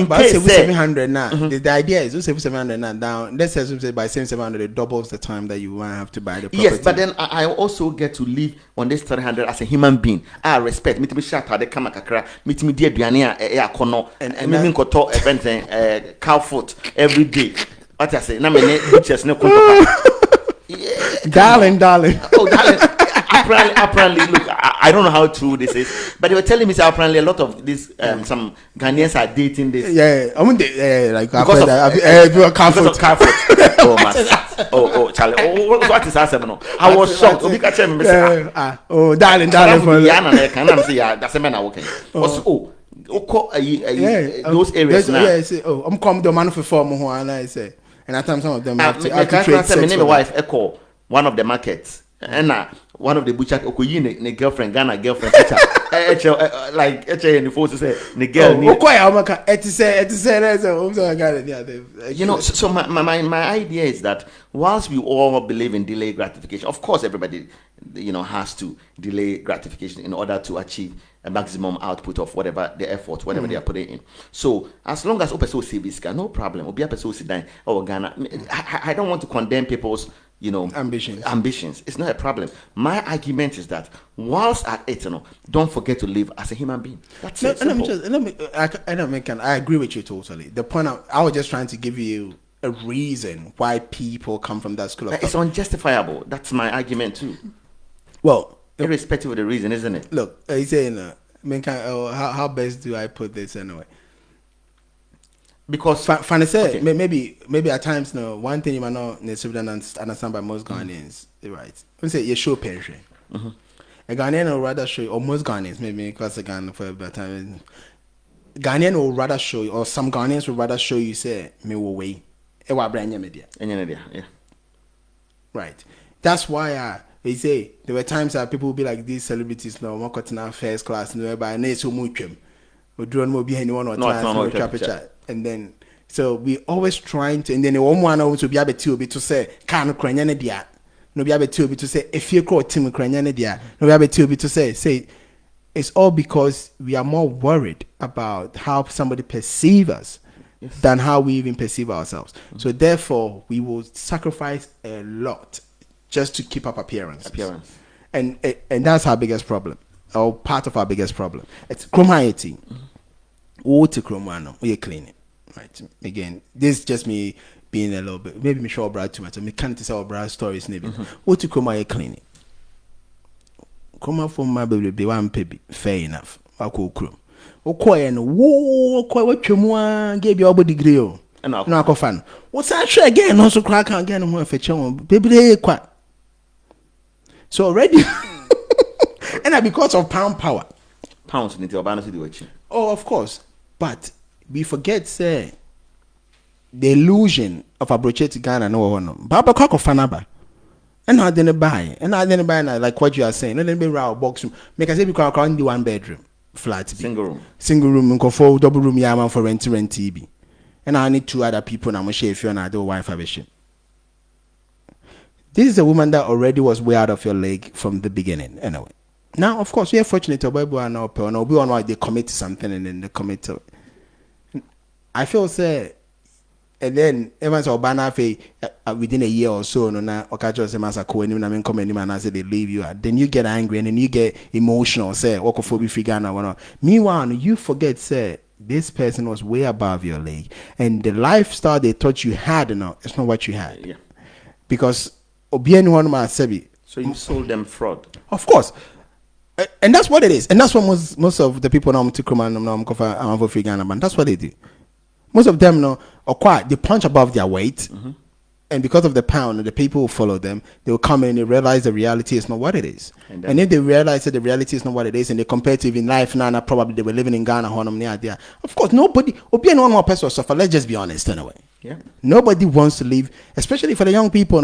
Speaker 2: But save 700 now. The idea is you save 700 now down. Let's say by saving 700 it doubles the time that you want to have to buy the property.
Speaker 1: Yes, but then I also get to live on this 300 as a human being. I respect. Me shut the kama kakra. Me dear duania kono. And me koto event cow foot every day. What I say? Na me butchers ne kuntoka.
Speaker 2: Darling.
Speaker 1: Oh, darling. Apparently, look, I don't know how true this is, but they were telling me that apparently a lot of these some Ghanaians are dating this.
Speaker 2: Yeah, I mean, like
Speaker 1: because of car food. Oh, man. Oh, Charlie. Oh, what is that? I was shocked.
Speaker 2: Oh, darling.
Speaker 1: Can say that's a man working. Those areas now.
Speaker 2: Yeah, I'm coming to man for form, and I say. And at times some of them have to trade sex.
Speaker 1: My wife echo one of the markets, and one of the butcher okoyi ne girlfriend Ghana girlfriend teacher. Like in the phone to say the girl. So my idea is that whilst we all believe in delayed gratification, of course everybody has to delay gratification in order to achieve a maximum output of whatever the effort, whatever they are putting in. So as long as Opeso Sibiska, no problem. Obia Peso Sidan or Ghana. I don't want to condemn people's ambitions. It's not a problem. My argument is that whilst at it, don't forget to live as a human being. That's it.
Speaker 2: I agree with you totally. The point I was just trying to give you a reason why people come from that school of thought.
Speaker 1: It's unjustifiable. That's my argument too.
Speaker 2: Well,
Speaker 1: irrespective of the reason, isn't it?
Speaker 2: Look, he's saying, how best do I put this anyway?
Speaker 1: Because
Speaker 2: Fanny said, maybe at times, one thing you might not necessarily understand by most Ghanaians, right? We say you show pension. A Ghanaian will rather show you, or most Ghanaians, maybe because a Ghana for a better time, Ghanaian will rather show you, or some Ghanaians will rather show you, say, me will wait. Yeah. Right. That's why they say there were times that people will be like these celebrities now, one cutting out first class, by next so much. We don't know behind anyone or time, and then so we always trying to, and then the one also be able to say, can't Ukrainian dia. No be able to say, if you call Tim Ukrainian dia, no be able to say, it's all because we are more worried about how somebody perceives us than how we even perceive ourselves. So therefore, we will sacrifice a lot just to keep up appearance. And that's our biggest problem, or part of our biggest problem. It's chromiety. To chromano, we clean it. Right. Again, this is just me being a little bit, maybe me show Brad too much. I can't tell Brad stories, maybe. What to chroma clean it? Chroma for my baby, be one baby. Fair enough. I call chrome. Okay, and what you gave you all degree. No, I go fan. What's actually again? Also, crack again. One for chum, baby, quite. So already, and because of power.
Speaker 1: Pounds need to balance it.
Speaker 2: Oh, of course. But we forget, say, the illusion of a brochure to Ghana, no. Baba Cock of Fanaba. And I didn't buy. Like what you are saying. And then be round box room. Make us say we can do 1 bedroom flat.
Speaker 1: Single
Speaker 2: room, and for double room, yaman for rent TB. And I need 2 other people, and I'm share if you're not do Wi-Fi vision. This is a woman that already was way out of your league from the beginning, anyway. Now, of course, we are fortunate to be why they commit to something and then they commit to it. I feel say, and then everyone's Obana within a year or so, no, Okajo say Masako and I mean come and I say they leave you. Then you get angry and then you get emotional, say, Okophobia figure. Meanwhile, you forget, say, this person was way above your league. And the lifestyle they thought you had, it's not what you had.
Speaker 1: Yeah.
Speaker 2: Because Obian one Sebi.
Speaker 1: So you sold them fraud.
Speaker 2: Of course. And that's what it is. And that's what most of the people now to come and for Ghana, but that's what they do. Most of them they punch above their weight. And because of the pound, the people who follow them, they will come in and they realize the reality is not what it is. And if they realize that the reality is not what it is, and they compare to even life now, probably they were living in Ghana, of course, nobody will be one more person suffer. Let's just be honest anyway.
Speaker 1: Yeah.
Speaker 2: Nobody wants to live, especially for the young people.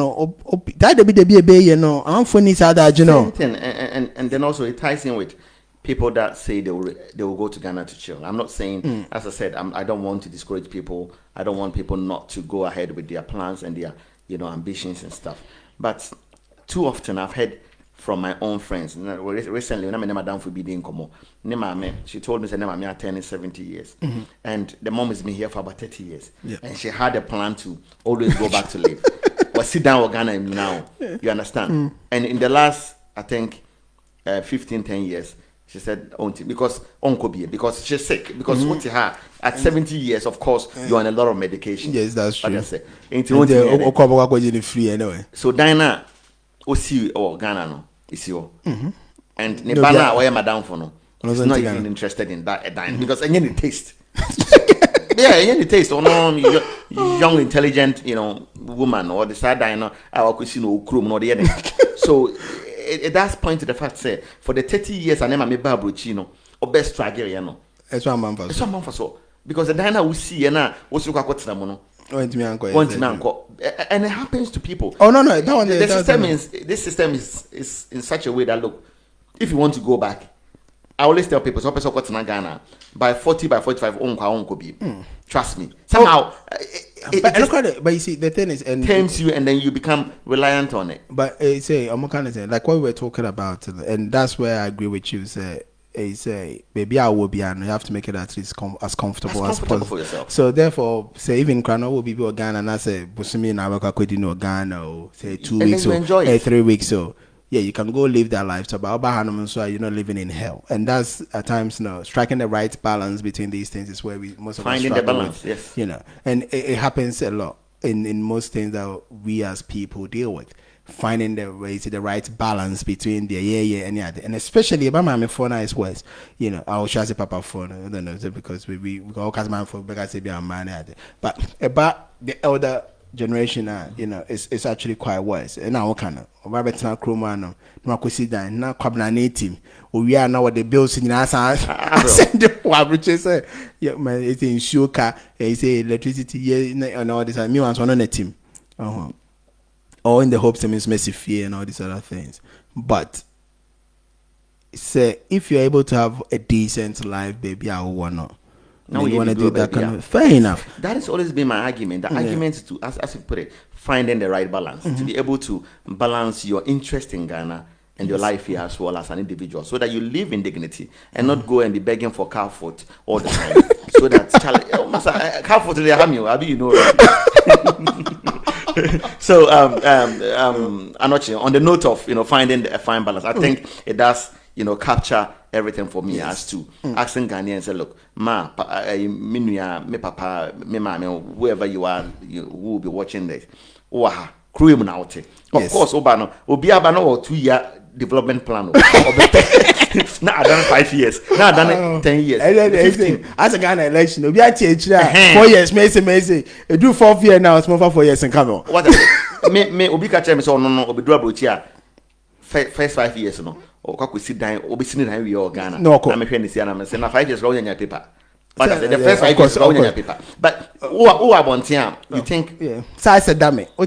Speaker 2: That they be a baby, I'm for this other,
Speaker 1: And then also it ties in with people that say they will go to Ghana to chill. I'm not saying, as I said, I don't want to discourage people. I don't want people not to go ahead with their plans and their ambitions and stuff. But too often I've heard from my own friends. Recently, when I'm in Madame for being Komo, she told me that I'm turning 70 years. And the mom has been here for about 30 years.
Speaker 2: Yeah.
Speaker 1: And she had a plan to always go back to live. Or sit down with Ghana now. You understand? And in the last, I think, 10 years, she said, because she's sick. Because what her at 70 years, of course, you're on a lot of medication.
Speaker 2: Yes, that's true.
Speaker 1: Free anyway. So Dinah, Osi or Ghana no, is your. And Nebana or Madame for no. He's not even interested in that Dinah because any taste. Yeah, any taste. Or no, young, intelligent, woman or the side Dinah. I could see no crew no the other. So. It does point to the fact say for the 30 years I never made Babruchino or best stragger,
Speaker 2: It's one man
Speaker 1: for so because the diner we see and what's look at the mono. And it happens to people.
Speaker 2: Oh no,
Speaker 1: this system is in such a way that look, if you want to go back, I always tell people so person got to Ghana by 40 by 45 on be. Trust me. Somehow
Speaker 2: but you see the thing is and
Speaker 1: tames you and then you become reliant on it.
Speaker 2: But say I'm kind of saying like what we were talking about and that's where I agree with you say he say, baby, I will be, and you have to make it at least as comfortable as possible
Speaker 1: for yourself.
Speaker 2: So therefore, say even Krano will be Ghana, and I say, Busumi na waka kwedi no Ghana, or say 2 weeks or 3 weeks so. Yeah, you can go live that life. So, so you're not living in hell, and that's at times, striking the right balance between these things is where we most of us
Speaker 1: finding the balance. Yes,
Speaker 2: and it happens a lot in most things that we as people deal with. Finding the right balance between the and the other, and especially about my phone is worse. I will share papa phone. I don't know because we all cast my phone because they be a man, but about the elder generation, it's actually quite worse. And now kind of Robert na Chroma no kwesi dan na kwabna na team we are now the bills in us send the say yeah man it's in sugar say electricity yeah and all this and me once on a team or in the hopes of Messi fear and all these other things. But say if you're able to have a decent life, baby, I will wanna. No, you want to do that kind of fair enough.
Speaker 1: That has always been my argument. The argument is to, as you put it, finding the right balance, to be able to balance your interest in Ghana and your life here as well as an individual, so that you live in dignity and not go and be begging for car food all the time. So that car food today harm you, right? So Anokye, on the note of finding a fine balance, I think it does capture everything for me as to asking Ghanaians, say, look, me papa, me mama, whoever you are, who will be watching this, crew now. Of course, Obano, Obiabano or 2-year development plan. Now I done 5 years. Now I done 10 years. 15.
Speaker 2: As a Ghana election, we are 4 years. May do 4 years now. It's more for 4 years and come on.
Speaker 1: What is it? Me Obi catch me so no Obi do about here. First 5 years no. O kwa sit down. Obi sitting down we all Ghana.
Speaker 2: No,
Speaker 1: na me hwe ni say na me say na 5 years go on your paper. But the first 5 years go on your paper. But who abontia? You think?
Speaker 2: Yeah. So I said, damn it. You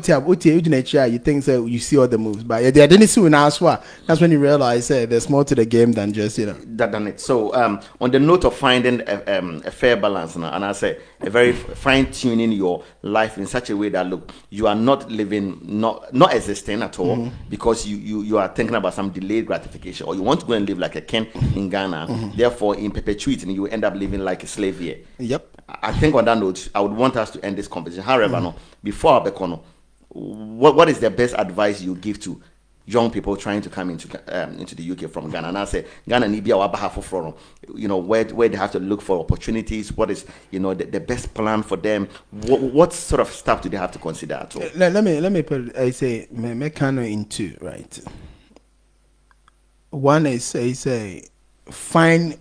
Speaker 2: think so? You see all the moves, but they didn't see now. That's when you realize there's more to the game than just
Speaker 1: that done it. So on the note of finding a fair balance, and I say a very fine tuning your life in such a way that look, you are not living, not existing at all, because you are thinking about some delayed gratification, or you want to go and live like a king in Ghana. Therefore, in perpetuity, you end up living like a slave here.
Speaker 2: Yep.
Speaker 1: I think on that note, I would want us to end this conversation. However, no, before Abekono, what is the best advice you give to young people trying to come into the UK from Ghana? And I say Ghana need be our behalf from, where they have to look for opportunities. What is the best plan for them? What sort of stuff do they have to consider at all?
Speaker 2: Let me put. I say me kind of in two, right? One is I say find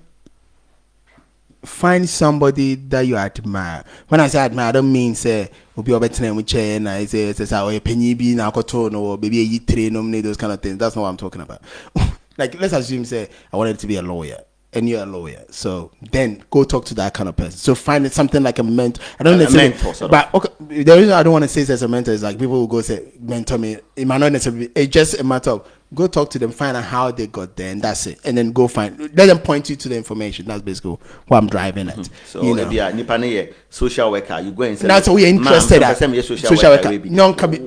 Speaker 2: somebody that you admire. When I say admire, I don't mean say we'll be over with chair and I say a penny be now or maybe a train nominate those kind of things. That's not what I'm talking about. Like let's assume say I wanted to be a lawyer and you're a lawyer. So then go talk to that kind of person. So find something like a mentor. I don't necessarily
Speaker 1: mentor, sort of.
Speaker 2: But okay, the reason I don't want to say as a mentor is like people will go say mentor me. It might not necessarily be, it's just a matter of go talk to them, find out how they got there, and that's it. And then go let them point you to the information. That's basically what I'm driving at.
Speaker 1: So if you are social worker, you go and say
Speaker 2: that's what we're interested at.
Speaker 1: Social worker.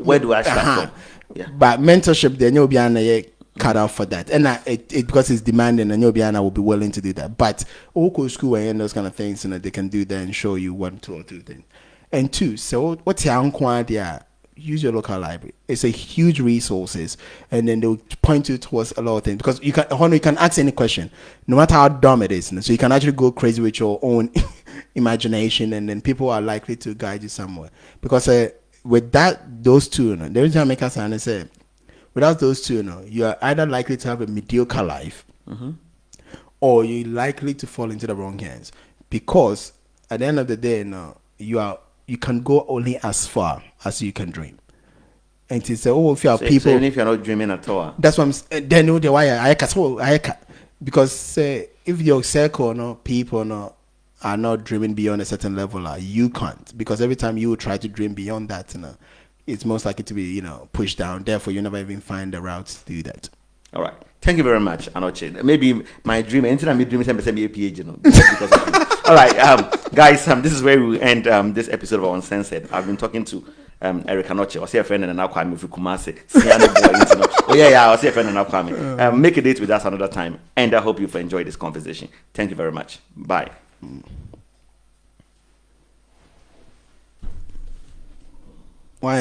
Speaker 1: Where do I start from? Yeah.
Speaker 2: But mentorship, then you'll be cut out for that, and it because it's demanding, and you'll be will be willing to do that. But local school and those kind of things, they can do that and show you 1, 2, or 2 things. And 2, so what's your idea? Use your local library. It's a huge resources, and then they'll point you towards a lot of things because you can ask any question, no matter how dumb it is. So you can actually go crazy with your own imagination, and then people are likely to guide you somewhere. Because with those two, the reason I make us say, without those two, you are either likely to have a mediocre life, or you're likely to fall into the wrong hands. Because at the end of the day, you can go only as far as you can dream. And to say, if you have people,
Speaker 1: so even if you're not dreaming at all,
Speaker 2: that's what I'm. Then the why I can because if your circle people are not dreaming beyond a certain level, you can't, because every time you try to dream beyond that, it's most likely to be pushed down. Therefore, you never even find the routes to do that.
Speaker 1: All right. Thank you very much, Anokye. Maybe my dream, anything I'm dreaming, 10% be a PhD, because of all right, guys, this is where we end this episode of Uncensored. I've been talking to Eric Anokye. I see a friend and an Kwame if Kumasi. Oh yeah, I see a friend and Kwame. Make a date with us another time, and I hope you've enjoyed this conversation. Thank you very much. Bye.
Speaker 2: Why